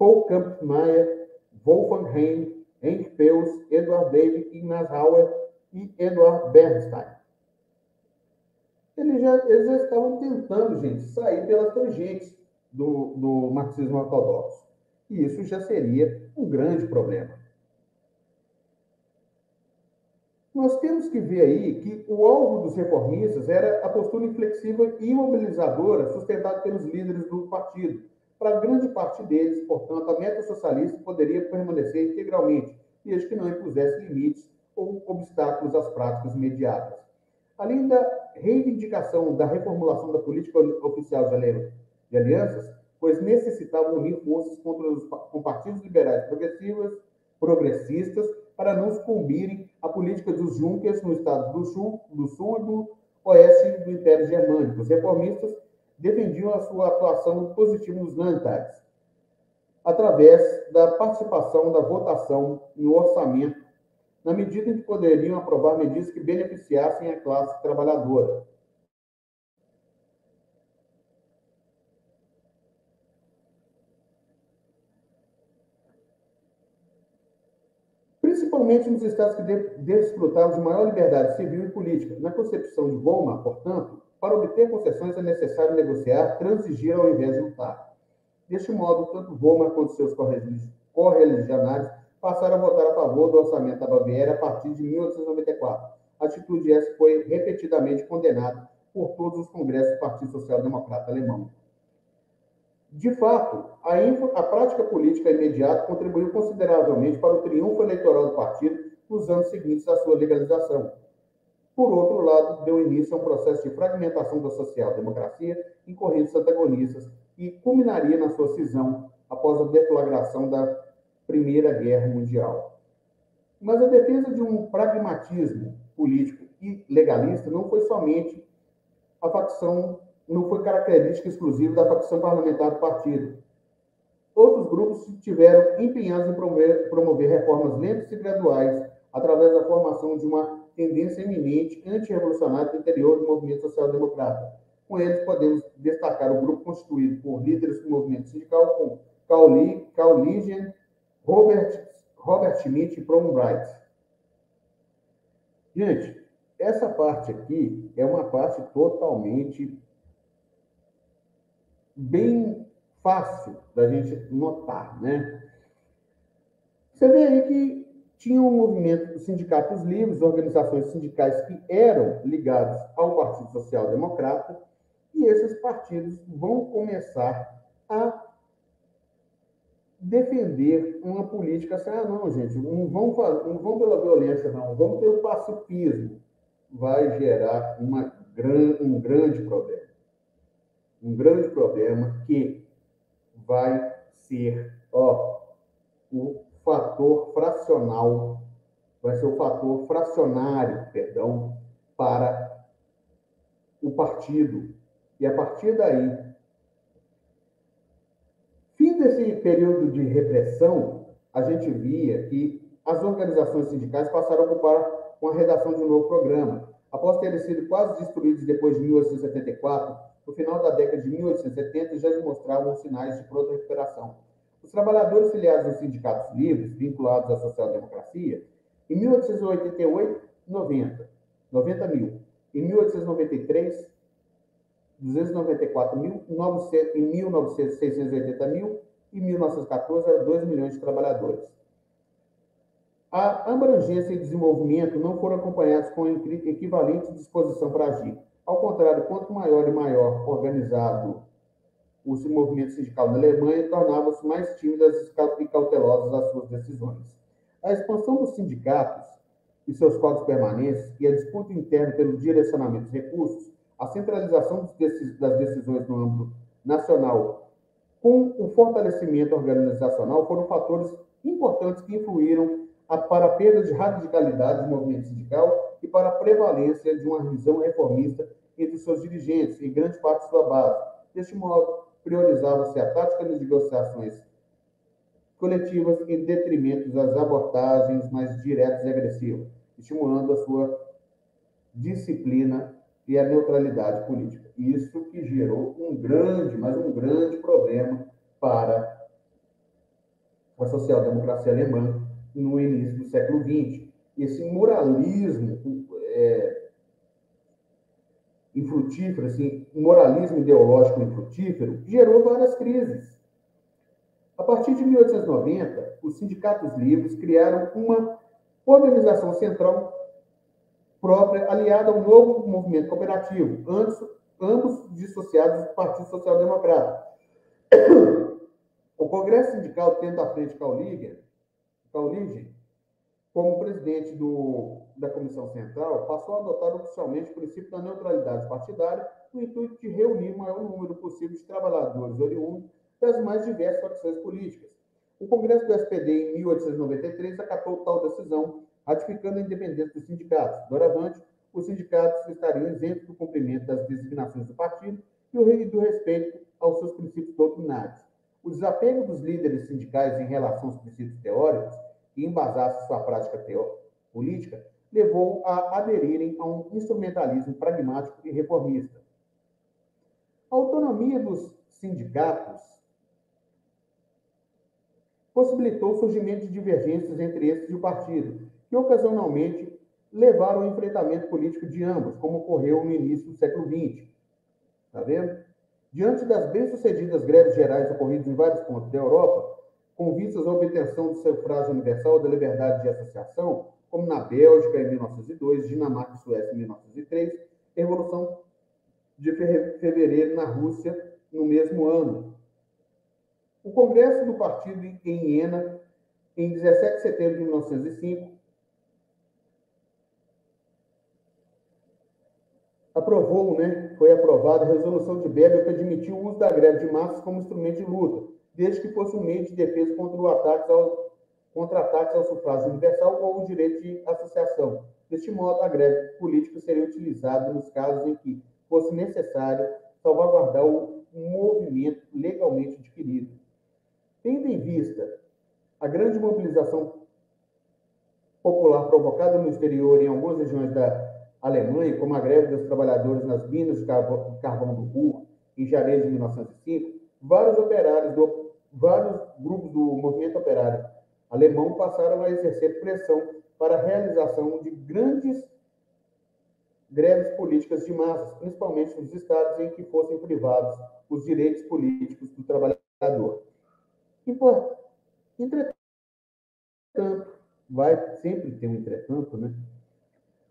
Paul Kampmeier, Wolfgang Heim, Henk Peus, Edward David, Ignaz Hauer e Edward Bernstein. Eles já estavam tentando, gente, sair pelas tangentes do marxismo ortodoxo. E isso já seria um grande problema. Nós temos que ver aí que o alvo dos reformistas era a postura inflexível e imobilizadora sustentada pelos líderes do partido. Para grande parte deles, portanto, a meta socialista poderia permanecer integralmente, desde que não impusesse limites ou obstáculos às práticas imediatas. Além da reivindicação da reformulação da política oficial de alianças, pois necessitavam unir forças com partidos liberais progressistas para não sucumbirem à política dos Junkers no estado do Sul e do Oeste do Império Germânico. Os reformistas defendiam a sua atuação positiva nos Landtags, através da participação da votação no orçamento, na medida em que poderiam aprovar medidas que beneficiassem a classe trabalhadora. Principalmente nos estados que desfrutavam de maior liberdade civil e política. Na concepção de Weimar, portanto, para obter concessões é necessário negociar, transigir ao invés de lutar. Deste modo, tanto Weimar quanto seus correligionários passaram a votar a favor do orçamento da Baviera a partir de 1894. A atitude essa foi repetidamente condenada por todos os congressos do Partido Social Democrata Alemão. De fato, a prática política imediata contribuiu consideravelmente para o triunfo eleitoral do partido nos anos seguintes à sua legalização. Por outro lado, deu início a um processo de fragmentação da social-democracia em correntes antagonistas e culminaria na sua cisão após a deflagração da Primeira Guerra Mundial. Mas a defesa de um pragmatismo político e legalista não foi característica exclusiva da facção parlamentar do partido. Outros grupos estiveram empenhados em promover reformas lentas e graduais através da formação de uma tendência eminente antirrevolucionária do interior do movimento social-democrata. Com eles, podemos destacar o grupo constituído por líderes do movimento sindical, como Karl Ligen, Robert Schmidt e Prom Bright. Gente, essa parte aqui é uma parte totalmente bem fácil da gente notar, né? Você vê aí que tinha um movimento dos sindicatos livres, organizações sindicais que eram ligados ao Partido Social Democrata, e esses partidos vão começar a defender uma política assim, não, gente, não vamos pela violência, não, vamos pelo pacifismo. Vai gerar um grande problema. Um grande problema que vai ser o fator fracional, vai ser o fator fracionário, para o partido. E a partir daí, fim desse período de repressão, a gente via que as organizações sindicais passaram a ocupar com a redação de um novo programa. Após terem sido quase destruídos depois de 1874, no final da década de 1870 já demonstravam sinais de pronta recuperação. Os trabalhadores filiados aos sindicatos livres, vinculados à social-democracia, em 1888, 90 mil. Em 1893, 294 mil. Em 1900, 680 mil. Em 1914, eram 2 milhões de trabalhadores. A abrangência e desenvolvimento não foram acompanhados com equivalente disposição para agir. Ao contrário, quanto maior e maior organizado o movimento sindical na Alemanha, tornavam-se mais tímidas e cautelosas as suas decisões. A expansão dos sindicatos e seus códigos permanentes e a disputa interna pelo direcionamento dos recursos, a centralização das decisões no âmbito nacional, com o fortalecimento organizacional, foram fatores importantes que influíram para a perda de radicalidade do movimento sindical e para a prevalência de uma visão reformista entre seus dirigentes e grande parte de sua base. Deste modo, priorizava-se a tática das negociações coletivas em detrimento das abordagens mais diretas e agressivas, estimulando a sua disciplina e a neutralidade política. Isso que gerou um grande problema para a social-democracia alemã no início do século XX. Esse moralismo infrutífero, assim, moralismo ideológico infrutífero, gerou várias crises. A partir de 1890, os sindicatos livres criaram uma organização central própria, aliada ao novo movimento cooperativo, ambos dissociados do Partido Social Democrata. O Congresso Sindical, tendo à frente Kauliger, como presidente da Comissão Central, passou a adotar oficialmente o princípio da neutralidade partidária, no intuito de reunir o maior número possível de trabalhadores oriundos das mais diversas facções políticas. O Congresso do SPD, em 1893, acatou tal decisão, ratificando a independência dos sindicatos. Doravante, os sindicatos estariam isentos do cumprimento das designações do partido e do respeito aos seus princípios doutrinários. O desapego dos líderes sindicais em relação aos princípios teóricos que embasasse sua prática política, levou a aderirem a um instrumentalismo pragmático e reformista. A autonomia dos sindicatos possibilitou o surgimento de divergências entre estes e o partido, que ocasionalmente levaram ao enfrentamento político de ambos, como ocorreu no início do século XX. Está vendo? Diante das bem-sucedidas greves gerais ocorridas em vários pontos da Europa, com vistas à obtenção do sufrágio universal da liberdade de associação, como na Bélgica em 1902, Dinamarca e Suécia em 1903, Revolução de Fevereiro na Rússia no mesmo ano. O Congresso do Partido em Iena, em 17 de setembro de 1905, foi aprovada a resolução de Bebel que admitiu o uso da greve de massas como instrumento de luta, desde que fosse um meio de defesa contra ataques ao sufrágio universal ou ao direito de associação. Deste modo, a greve política seria utilizada nos casos em que fosse necessário salvaguardar o movimento legalmente adquirido. Tendo em vista a grande mobilização popular provocada no exterior em algumas regiões da Alemanha, como a greve dos trabalhadores nas minas de carvão do Ruhr, em janeiro de 1905, vários grupos do movimento operário alemão passaram a exercer pressão para a realização de grandes greves políticas de massas, principalmente nos estados em que fossem privados os direitos políticos do trabalhador. Entretanto, vai sempre ter um entretanto, né?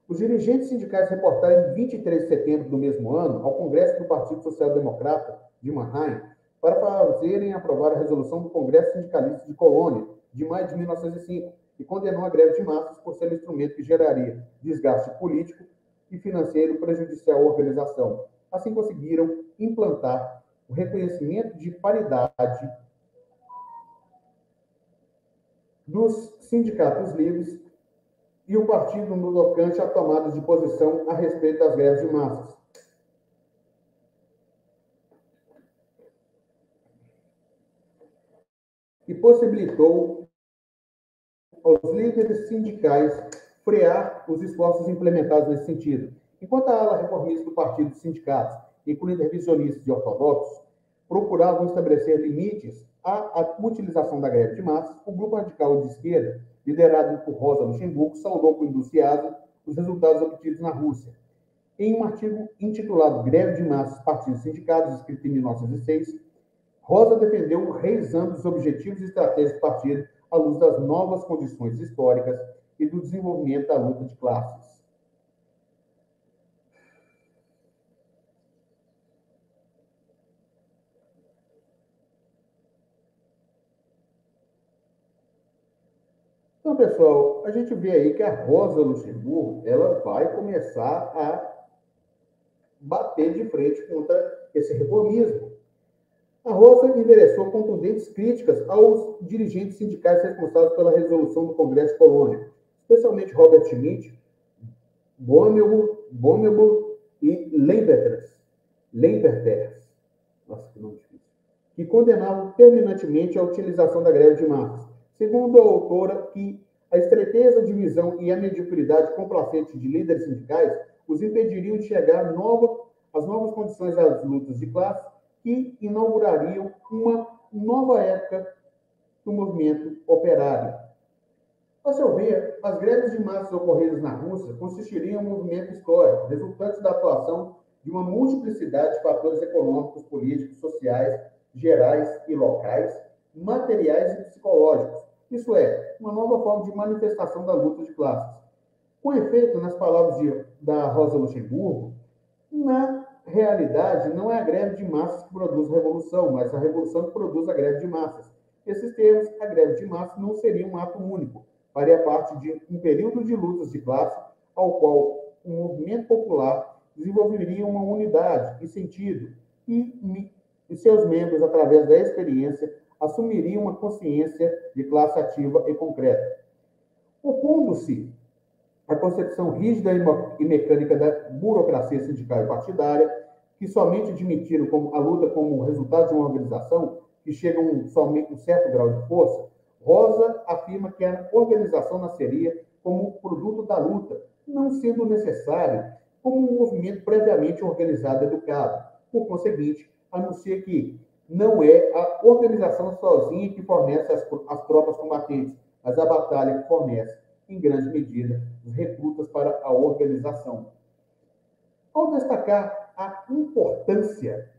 Os dirigentes sindicais reportaram em 23 de setembro do mesmo ano ao Congresso do Partido Social Democrata de Mannheim para fazerem aprovar a resolução do Congresso Sindicalista de Colônia, de maio de 1905, que condenou a greve de massas por ser um instrumento que geraria desgaste político e financeiro prejudicial à organização. Assim conseguiram implantar o reconhecimento de paridade dos sindicatos livres e o partido no tocante à tomada de posição a respeito das greves de massas. E possibilitou aos líderes sindicais frear os esforços implementados nesse sentido. Enquanto a ala reformista do partido dos sindicatos, incluindo revisionistas e ortodoxos, procuravam estabelecer limites à utilização da greve de massas, o grupo radical de esquerda, liderado por Rosa Luxemburgo, saudou com entusiasmo os resultados obtidos na Rússia. Em um artigo intitulado Greve de Massas, Partidos e Sindicatos, escrito em 1906, Rosa defendeu revisando os objetivos e estratégias do partido à luz das novas condições históricas e do desenvolvimento da luta de classes. Então, pessoal, a gente vê aí que a Rosa Luxemburgo, ela vai começar a bater de frente contra esse reformismo. A Rosa endereçou contundentes críticas aos dirigentes sindicais responsáveis pela resolução do Congresso de Colônia, especialmente Robert Schmidt, Bommelburg e Lemperters, nossa, que nome difícil, que condenavam terminantemente a utilização da greve de massas. Segundo a autora, que a estreiteza de visão e a mediocridade complacente de líderes sindicais os impediriam de chegar às novas condições das lutas de classe que inaugurariam uma nova época do movimento operário. A seu ver, as greves de massas ocorridas na Rússia constituiriam um movimento histórico, resultante da atuação de uma multiplicidade de fatores econômicos, políticos, sociais, gerais e locais, materiais e psicológicos. Isso é, uma nova forma de manifestação da luta de classes. Com efeito, nas palavras da Rosa Luxemburgo, na realidade, não é a greve de massas que produz a revolução, mas a revolução que produz a greve de massas. Nesses termos, a greve de massas não seria um ato único, faria parte de um período de lutas de classe, ao qual um movimento popular desenvolveria uma unidade e sentido, e seus membros, através da experiência, assumiriam uma consciência de classe ativa e concreta. Opondo-se à concepção rígida e mecânica da burocracia sindical e partidária, que somente admitiram a luta como resultado de uma organização que chega somente um certo grau de força, Rosa afirma que a organização nasceria como produto da luta, não sendo necessário como um movimento previamente organizado e educado. Por conseguinte, anuncia que não é a organização sozinha que fornece as tropas combatentes, mas a batalha que fornece, em grande medida, os recrutas para a organização. Ao destacar a importância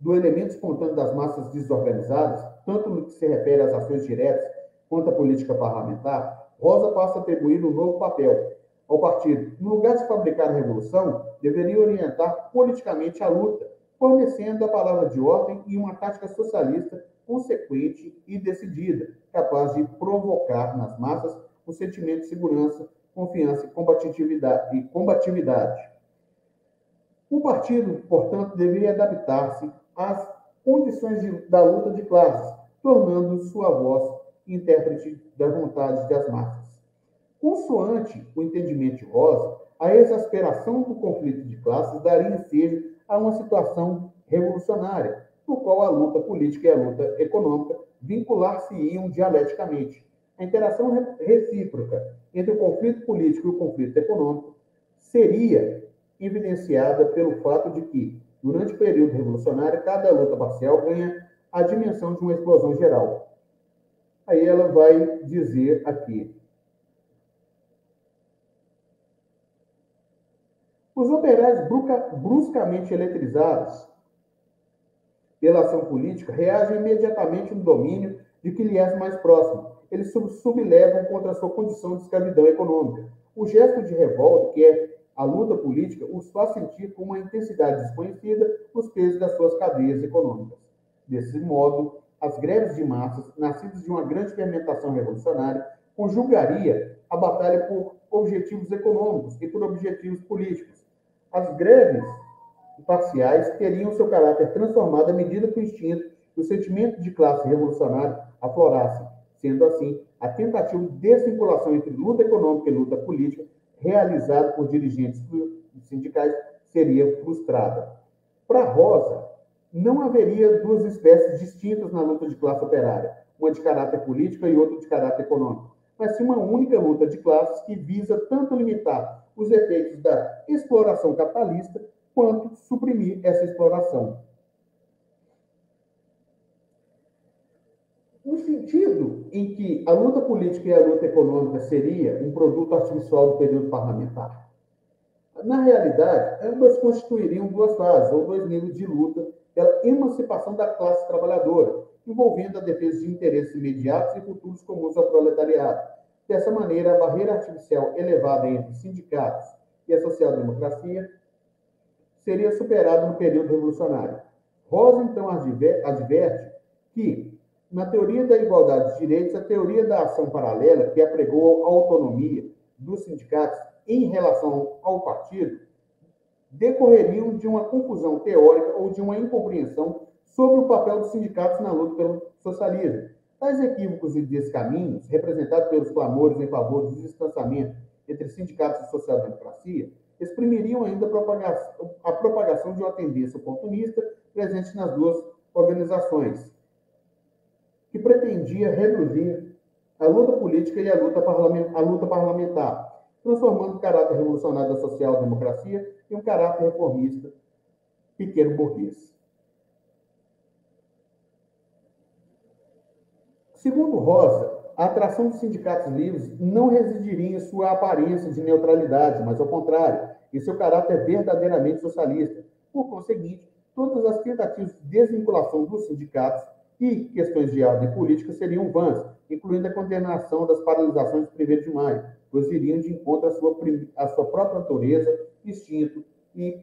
do elemento espontâneo das massas desorganizadas, tanto no que se refere às ações diretas quanto à política parlamentar, Rosa passa a atribuir um novo papel ao partido. No lugar de fabricar a revolução, deveria orientar politicamente a luta, fornecendo a palavra de ordem e uma tática socialista consequente e decidida, capaz de provocar nas massas o sentimento de segurança, confiança e combatividade. O partido, portanto, deveria adaptar-se às condições da luta de classes, tornando sua voz intérprete das vontades das massas. Consoante o entendimento de Rosa, a exasperação do conflito de classes daria ensejo a uma situação revolucionária, no qual a luta política e a luta econômica vincular-se-iam dialeticamente. A interação recíproca entre o conflito político e o conflito econômico seria evidenciada pelo fato de que, durante o período revolucionário, cada luta parcial ganha a dimensão de uma explosão geral. Aí ela vai dizer aqui: os operários bruscamente eletrizados pela ação política reagem imediatamente no domínio de que lhe é mais próximo. Eles sublevam contra a sua condição de escravidão econômica. O gesto de revolta, que é a luta política, os faz sentir com uma intensidade desconhecida os pesos das suas cadeias econômicas. Desse modo, as greves de massas, nascidas de uma grande fermentação revolucionária, conjugaria a batalha por objetivos econômicos e por objetivos políticos. As greves parciais teriam seu caráter transformado à medida que o instinto e o sentimento de classe revolucionário aflorassem. Sendo assim, a tentativa de desvinculação entre luta econômica e luta política, realizada por dirigentes sindicais, seria frustrada. Para Rosa, não haveria duas espécies distintas na luta de classe operária, uma de caráter político e outra de caráter econômico, mas sim uma única luta de classes que visa tanto limitar os efeitos da exploração capitalista quanto suprimir essa exploração. No sentido em que a luta política e a luta econômica seria um produto artificial do período parlamentar, na realidade, ambas constituiriam duas fases, ou dois níveis de luta pela emancipação da classe trabalhadora, envolvendo a defesa de interesses imediatos e futuros comuns ao proletariado. Dessa maneira, a barreira artificial elevada entre sindicatos e a social-democracia seria superada no período revolucionário. Rosa, então, adverte que, na teoria da igualdade de direitos, a teoria da ação paralela, que apregou a autonomia dos sindicatos em relação ao partido, decorreriam de uma confusão teórica ou de uma incompreensão sobre o papel dos sindicatos na luta pelo socialismo. Tais equívocos e descaminhos, representados pelos clamores em favor do distanciamento entre sindicatos e social-democracia, exprimiriam ainda a propagação de uma tendência oportunista presente nas duas organizações, que pretendia reduzir a luta política e a luta parlamentar, transformando o caráter revolucionário da social-democracia em um caráter reformista pequeno-burguês. Segundo Rosa, a atração dos sindicatos livres não residiria em sua aparência de neutralidade, mas ao contrário, em seu caráter verdadeiramente socialista. Por conseguinte, todas as tentativas de desvinculação dos sindicatos e questões de ordem política seriam vãs, incluindo a condenação das paralisações de 1º de maio, pois iriam de encontro à sua própria natureza, instinto e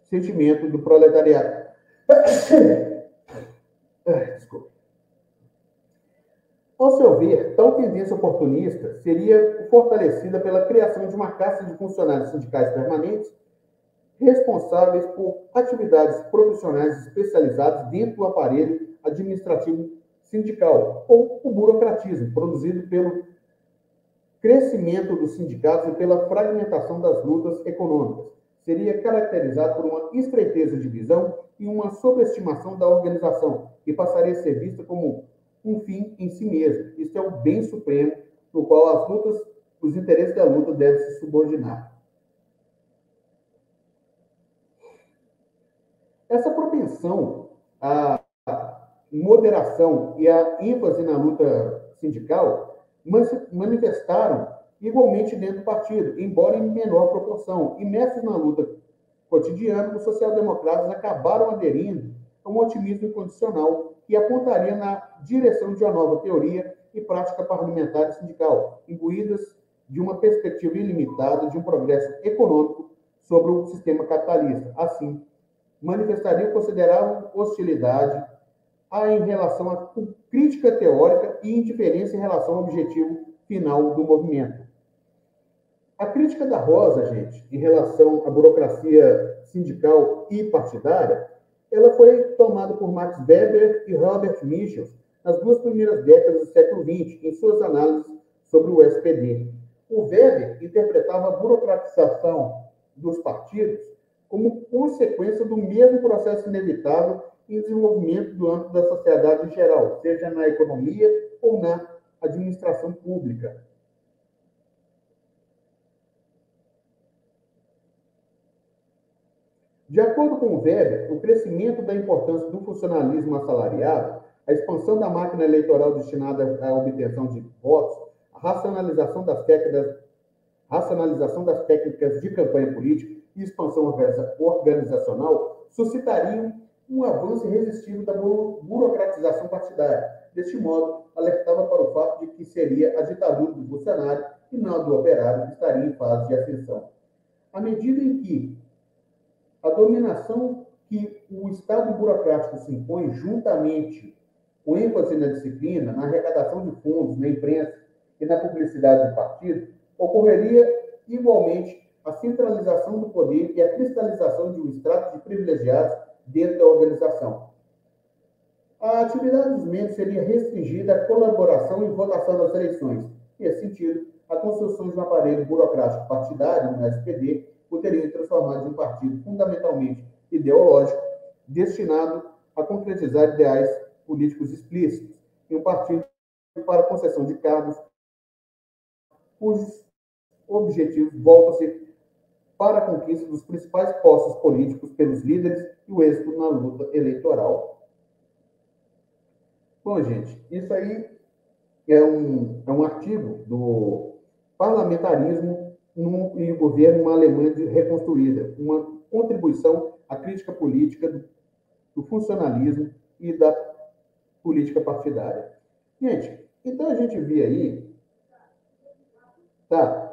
sentimento do proletariado. Desculpa. Ao seu ver, tal tendência oportunista seria fortalecida pela criação de uma casta de funcionários sindicais permanentes responsáveis por atividades profissionais especializadas dentro do aparelho administrativo sindical, ou o burocratismo, produzido pelo crescimento dos sindicatos e pela fragmentação das lutas econômicas. Seria caracterizado por uma estreiteza de visão e uma sobreestimação da organização, que passaria a ser vista como um fim em si mesmo. Isto é o bem supremo, no qual as lutas, os interesses da luta devem se subordinar. Essa propensão à moderação e à ênfase na luta sindical manifestaram igualmente dentro do partido, embora em menor proporção. Imersos na luta cotidiana, os social-democratas acabaram aderindo a um otimismo incondicional que apontaria na direção de uma nova teoria e prática parlamentar e sindical, imbuídas de uma perspectiva ilimitada de um progresso econômico sobre o sistema capitalista. Assim, manifestariam considerável hostilidade em relação à crítica teórica e indiferença em relação ao objetivo final do movimento. A crítica da Rosa, gente, em relação à burocracia sindical e partidária, ela foi tomada por Max Weber e Robert Michels nas 2 primeiras décadas do século XX, em suas análises sobre o SPD. O Weber interpretava a burocratização dos partidos como consequência do mesmo processo inevitável em desenvolvimento do âmbito da sociedade em geral, seja na economia ou na administração pública. De acordo com o Weber, o crescimento da importância do funcionalismo assalariado, a expansão da máquina eleitoral destinada à obtenção de votos, a racionalização das técnicas de campanha política e expansão organizacional suscitariam um avanço irresistível da burocratização partidária. Deste modo, alertava para o fato de que seria a ditadura do funcionário e não a do operário que estaria em fase de ascensão. À medida em que a dominação que o Estado burocrático se impõe, juntamente com ênfase na disciplina, na arrecadação de fundos, na imprensa e na publicidade do partido, ocorreria igualmente a centralização do poder e a cristalização de um extrato de privilegiados dentro da organização. A atividade dos membros seria restringida à colaboração e votação das eleições. Nesse sentido, a construção de um aparelho burocrático partidário no SPD poderia transformar de um partido fundamentalmente ideológico, destinado a concretizar ideais políticos explícitos, em um partido para a concessão de cargos cujos objetivos voltam-se para a conquista dos principais postos políticos pelos líderes e o êxito na luta eleitoral. Bom, gente, isso aí é um artigo do Parlamentarismo e o Governo uma Alemanha reconstruída, uma contribuição à crítica política do funcionalismo e da política partidária. Gente, então a gente vê aí, tá?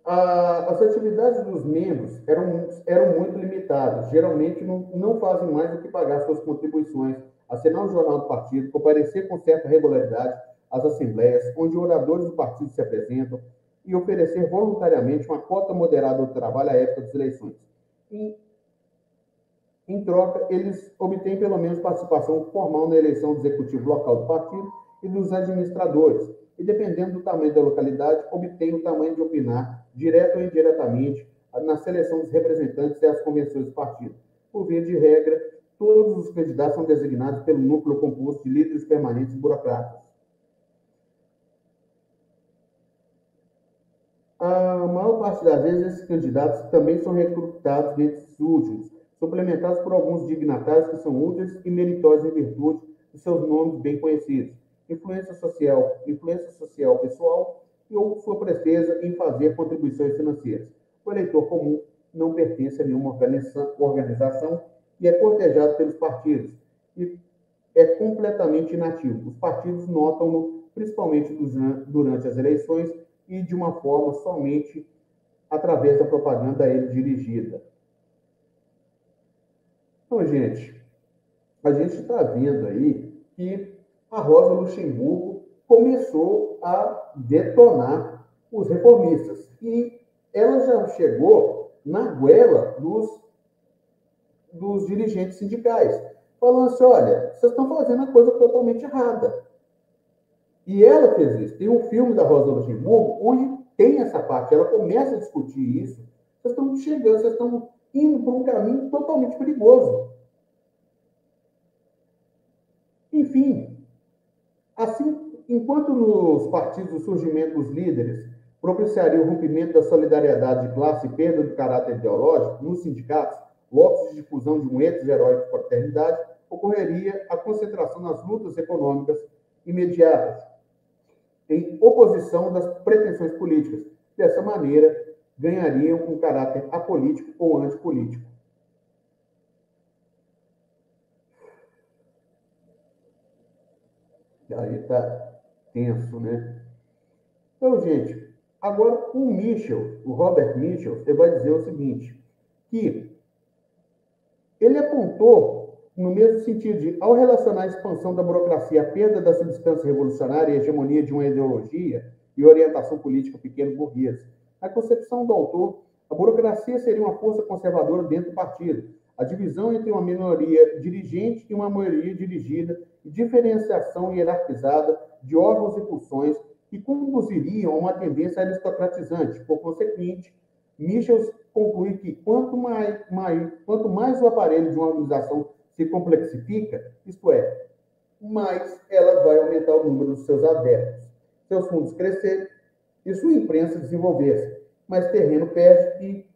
As atividades dos membros eram muito limitadas. Geralmente não fazem mais do que pagar suas contribuições, assinar o jornal do partido, comparecer com certa regularidade às assembleias, onde oradores do partido se apresentam, e oferecer voluntariamente uma cota moderada do trabalho à época das eleições. Em troca, eles obtêm pelo menos participação formal na eleição do executivo local do partido e dos administradores, e dependendo do tamanho da localidade, obtém o tamanho de opinar, direto ou indiretamente, na seleção dos representantes e às convenções do partido. Por via de regra, todos os candidatos são designados pelo núcleo composto de líderes permanentes e burocratas. A maior parte das vezes, esses candidatos também são recrutados dentre os últimos, suplementados por alguns dignatários que são úteis e meritórios em virtude os seus nomes bem conhecidos: influência social pessoal ou sua presteza em fazer contribuições financeiras. O eleitor comum não pertence a nenhuma organização e é cortejado pelos partidos e é completamente inativo. Os partidos notam-no principalmente durante as eleições e de uma forma somente através da propaganda a ele dirigida. Então, a gente está vendo aí que a Rosa Luxemburgo começou a detonar os reformistas e ela já chegou na goela dos dirigentes sindicais, falando assim: olha, vocês estão fazendo a coisa totalmente errada. E ela fez isso. Tem um filme da Rosa Luxemburgo onde tem essa parte, ela começa a discutir isso. Vocês estão chegando, vocês estão indo por um caminho totalmente perigoso. Enfim, assim, enquanto nos partidos o surgimento dos líderes propiciaria o rompimento da solidariedade de classe e perda do caráter ideológico, nos sindicatos, locos de difusão de um ethos heróico de fraternidade, ocorreria a concentração nas lutas econômicas imediatas, em oposição das pretensões políticas. Dessa maneira, ganhariam um caráter apolítico ou antipolítico. Aí está tenso, né? Então, gente, agora o Robert Mitchell, ele vai dizer o seguinte, que ele apontou no mesmo sentido de, ao relacionar a expansão da burocracia à perda da substância revolucionária e a hegemonia de uma ideologia e orientação política pequeno-burguesa. Na concepção do autor, a burocracia seria uma força conservadora dentro do partido, a divisão entre uma minoria dirigente e uma maioria dirigida, e diferenciação hierarquizada de órgãos e funções que conduziriam a uma tendência aristocratizante. Por consequente, Michels conclui que quanto mais o aparelho de uma organização se complexifica, isto é, mais ela vai aumentar o número dos seus adeptos, seus fundos crescer e sua imprensa desenvolver-se, mas terreno perde e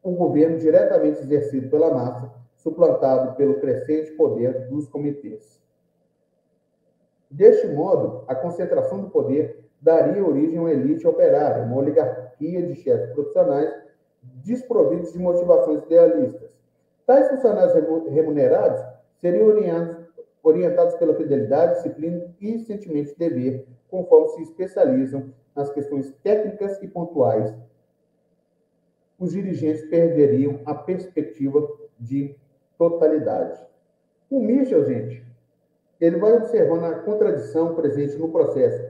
o governo diretamente exercido pela massa, suplantado pelo crescente poder dos comitês. Deste modo, a concentração do poder daria origem a uma elite operária, uma oligarquia de chefes profissionais desprovidos de motivações idealistas. Tais funcionários remunerados seriam orientados pela fidelidade, disciplina e sentimento de dever, conforme se especializam nas questões técnicas e pontuais. Os dirigentes perderiam a perspectiva de totalidade. O Michel, gente, ele vai observando a contradição presente no processo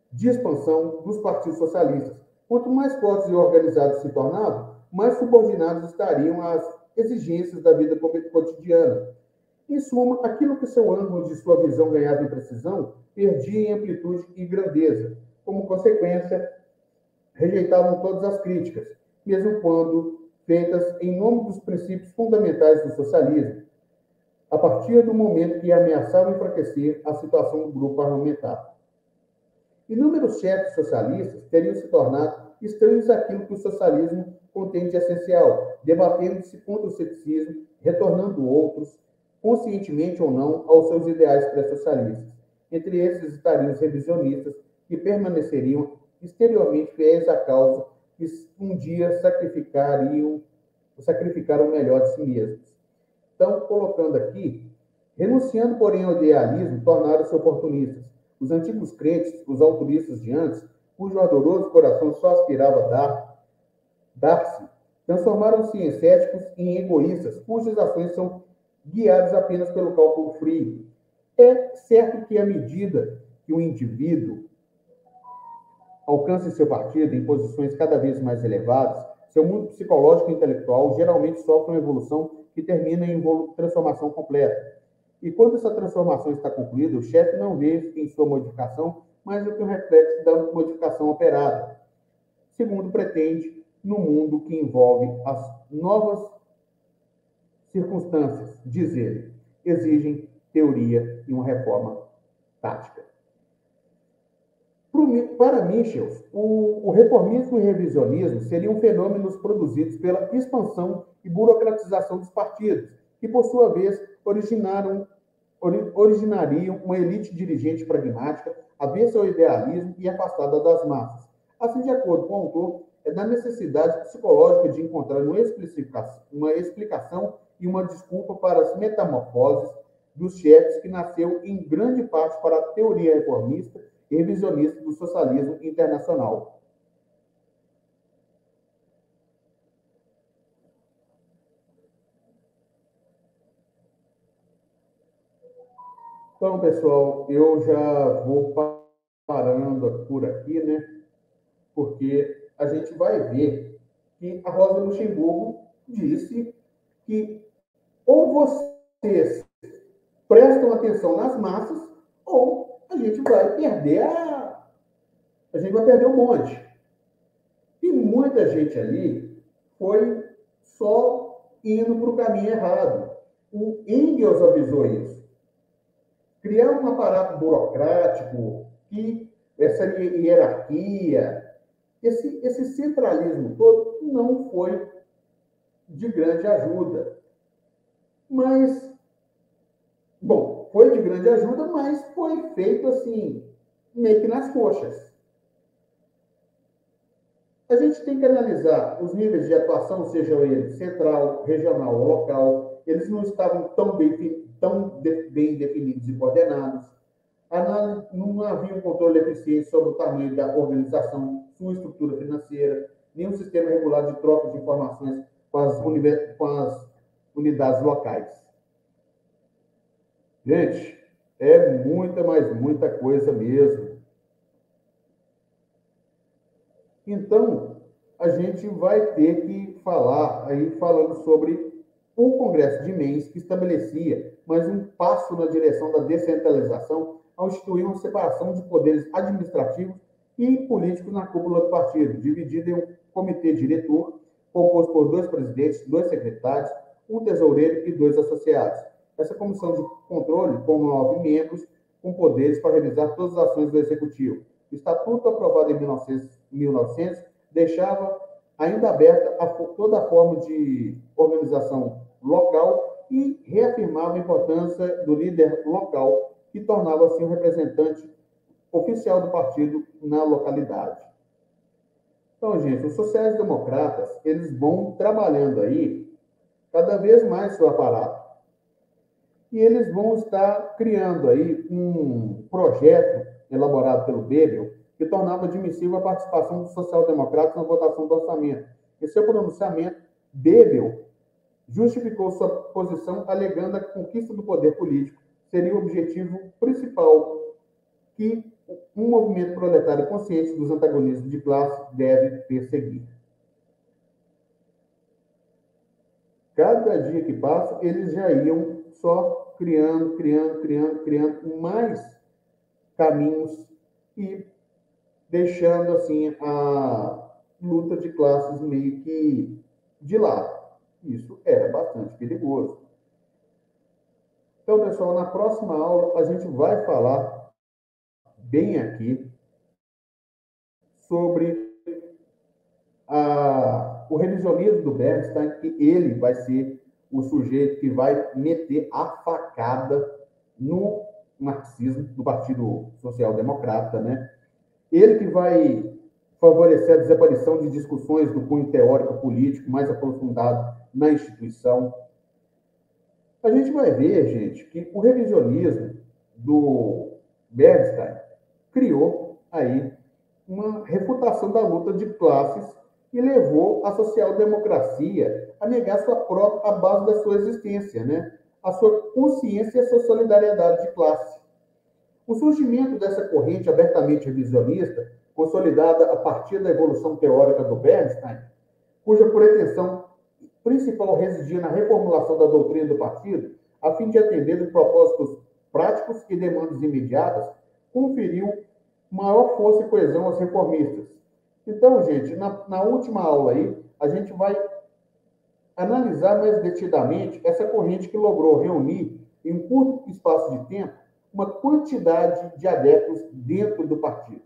de expansão dos partidos socialistas. Quanto mais fortes e organizados se tornavam, mais subordinados estariam às exigências da vida cotidiana. Em suma, aquilo que seu ângulo de sua visão ganhava em precisão, perdia em amplitude e grandeza. Como consequência, rejeitavam todas as críticas, mesmo quando feitas em nome dos princípios fundamentais do socialismo, a partir do momento que ameaçavam enfraquecer a situação do grupo parlamentar. Inúmeros chefes socialistas teriam se tornado estranhos àquilo que o socialismo contém de essencial, debatendo-se contra o ceticismo, retornando outros, conscientemente ou não, aos seus ideais pré-socialistas. Entre esses estariam os revisionistas, que permaneceriam exteriormente fiéis à causa que um dia sacrificaram o melhor de si mesmos. Então, colocando aqui, renunciando, porém, ao idealismo, tornaram-se oportunistas. Os antigos crentes, os autoristas de antes, cujo ardoroso coração só aspirava a dar-se, transformaram-se em céticos e em egoístas, cujas ações são guiadas apenas pelo cálculo frio. É certo que, à medida que o indivíduo alcança seu partido em posições cada vez mais elevadas, seu mundo psicológico e intelectual geralmente sofre uma evolução que termina em transformação completa. E quando essa transformação está concluída, o chefe não vê em sua modificação mais do que um reflexo da modificação operada, segundo pretende, no mundo que envolve as novas circunstâncias, diz ele, exigem teoria e uma reforma tática. Para Michels, o reformismo e o revisionismo seriam fenômenos produzidos pela expansão e burocratização dos partidos, que, por sua vez, originaram originariam uma elite dirigente pragmática, avessa ao idealismo e afastada das massas. Assim, de acordo com o autor, é da necessidade psicológica de encontrar uma explicação e uma desculpa para as metamorfoses dos chefes que nasceu em grande parte para a teoria reformista e revisionista do socialismo internacional. Então, pessoal, eu já vou parando por aqui, né? Porque a gente vai ver que a Rosa Luxemburgo disse que ou vocês prestam atenção nas massas ou a gente vai perder a gente vai perder o bonde. E muita gente ali foi só indo para o caminho errado. O Engels avisou isso. Criar um aparato burocrático, que essa hierarquia, esse centralismo todo não foi de grande ajuda. Mas, bom, foi de grande ajuda, mas foi feito assim, meio que nas coxas. A gente tem que analisar os níveis de atuação, sejam eles central, regional ou local. Eles não estavam tão bem definidos e coordenados. Não havia um controle eficiente sobre o tamanho da organização, sua estrutura financeira, nenhum sistema regular de troca de informações com as unidades locais. Gente, é muita, mas muita coisa mesmo. Então, a gente vai ter que falar aí falando sobre o Congresso de Mainz, que estabelecia mais um passo na direção da descentralização ao instituir uma separação de poderes administrativos e políticos na cúpula do partido, dividido em um comitê diretor, composto por 2 presidentes, 2 secretários, um tesoureiro e 2 associados. Essa comissão de controle, com 9 membros, com poderes para realizar todas as ações do Executivo. O Estatuto, aprovado em 1900, deixava ainda aberta toda forma de organização local e reafirmava a importância do líder local, que tornava-se um representante oficial do partido na localidade. Então, gente, os sociais-democratas, eles vão trabalhando aí cada vez mais seu aparato. E eles vão estar criando aí um projeto elaborado pelo Bebel, que tornava admissível a participação dos social-democratas na votação do orçamento. Em seu pronunciamento, Bebel justificou sua posição alegando que a conquista do poder político seria o objetivo principal que um movimento proletário consciente dos antagonismos de classe deve perseguir. Cada dia que passa, eles já iam só criando mais caminhos e deixando assim a luta de classes meio que de lado. Isso era bastante perigoso. Então, pessoal, na próxima aula a gente vai falar bem aqui sobre o revisionismo do Bernstein, que ele vai ser o sujeito que vai meter a facada no marxismo do Partido Social Democrata, né? Ele que vai favorecer a desaparição de discussões do cunho teórico político mais aprofundado na instituição. A gente vai ver, gente, que o revisionismo do Bernstein criou aí uma refutação da luta de classes e levou a social-democracia a negar a base da sua existência, né? A sua consciência e a sua solidariedade de classe. O surgimento dessa corrente abertamente revisionista, consolidada a partir da evolução teórica do Bernstein, cuja pretensão principal residia na reformulação da doutrina do partido, a fim de atender os propósitos práticos e demandas imediatas, conferiu maior força e coesão aos reformistas. Então, gente, na última aula aí, a gente vai analisar mais detidamente essa corrente que logrou reunir, em um curto espaço de tempo, uma quantidade de adeptos dentro do partido.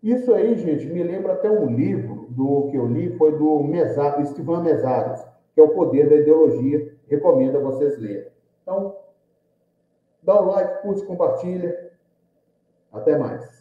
Isso aí, gente, me lembra até um livro que eu li, foi do Stephan Mésaros, que é O Poder da Ideologia. Recomendo a vocês lerem. Então, Dá o like, curte, compartilha. Até mais.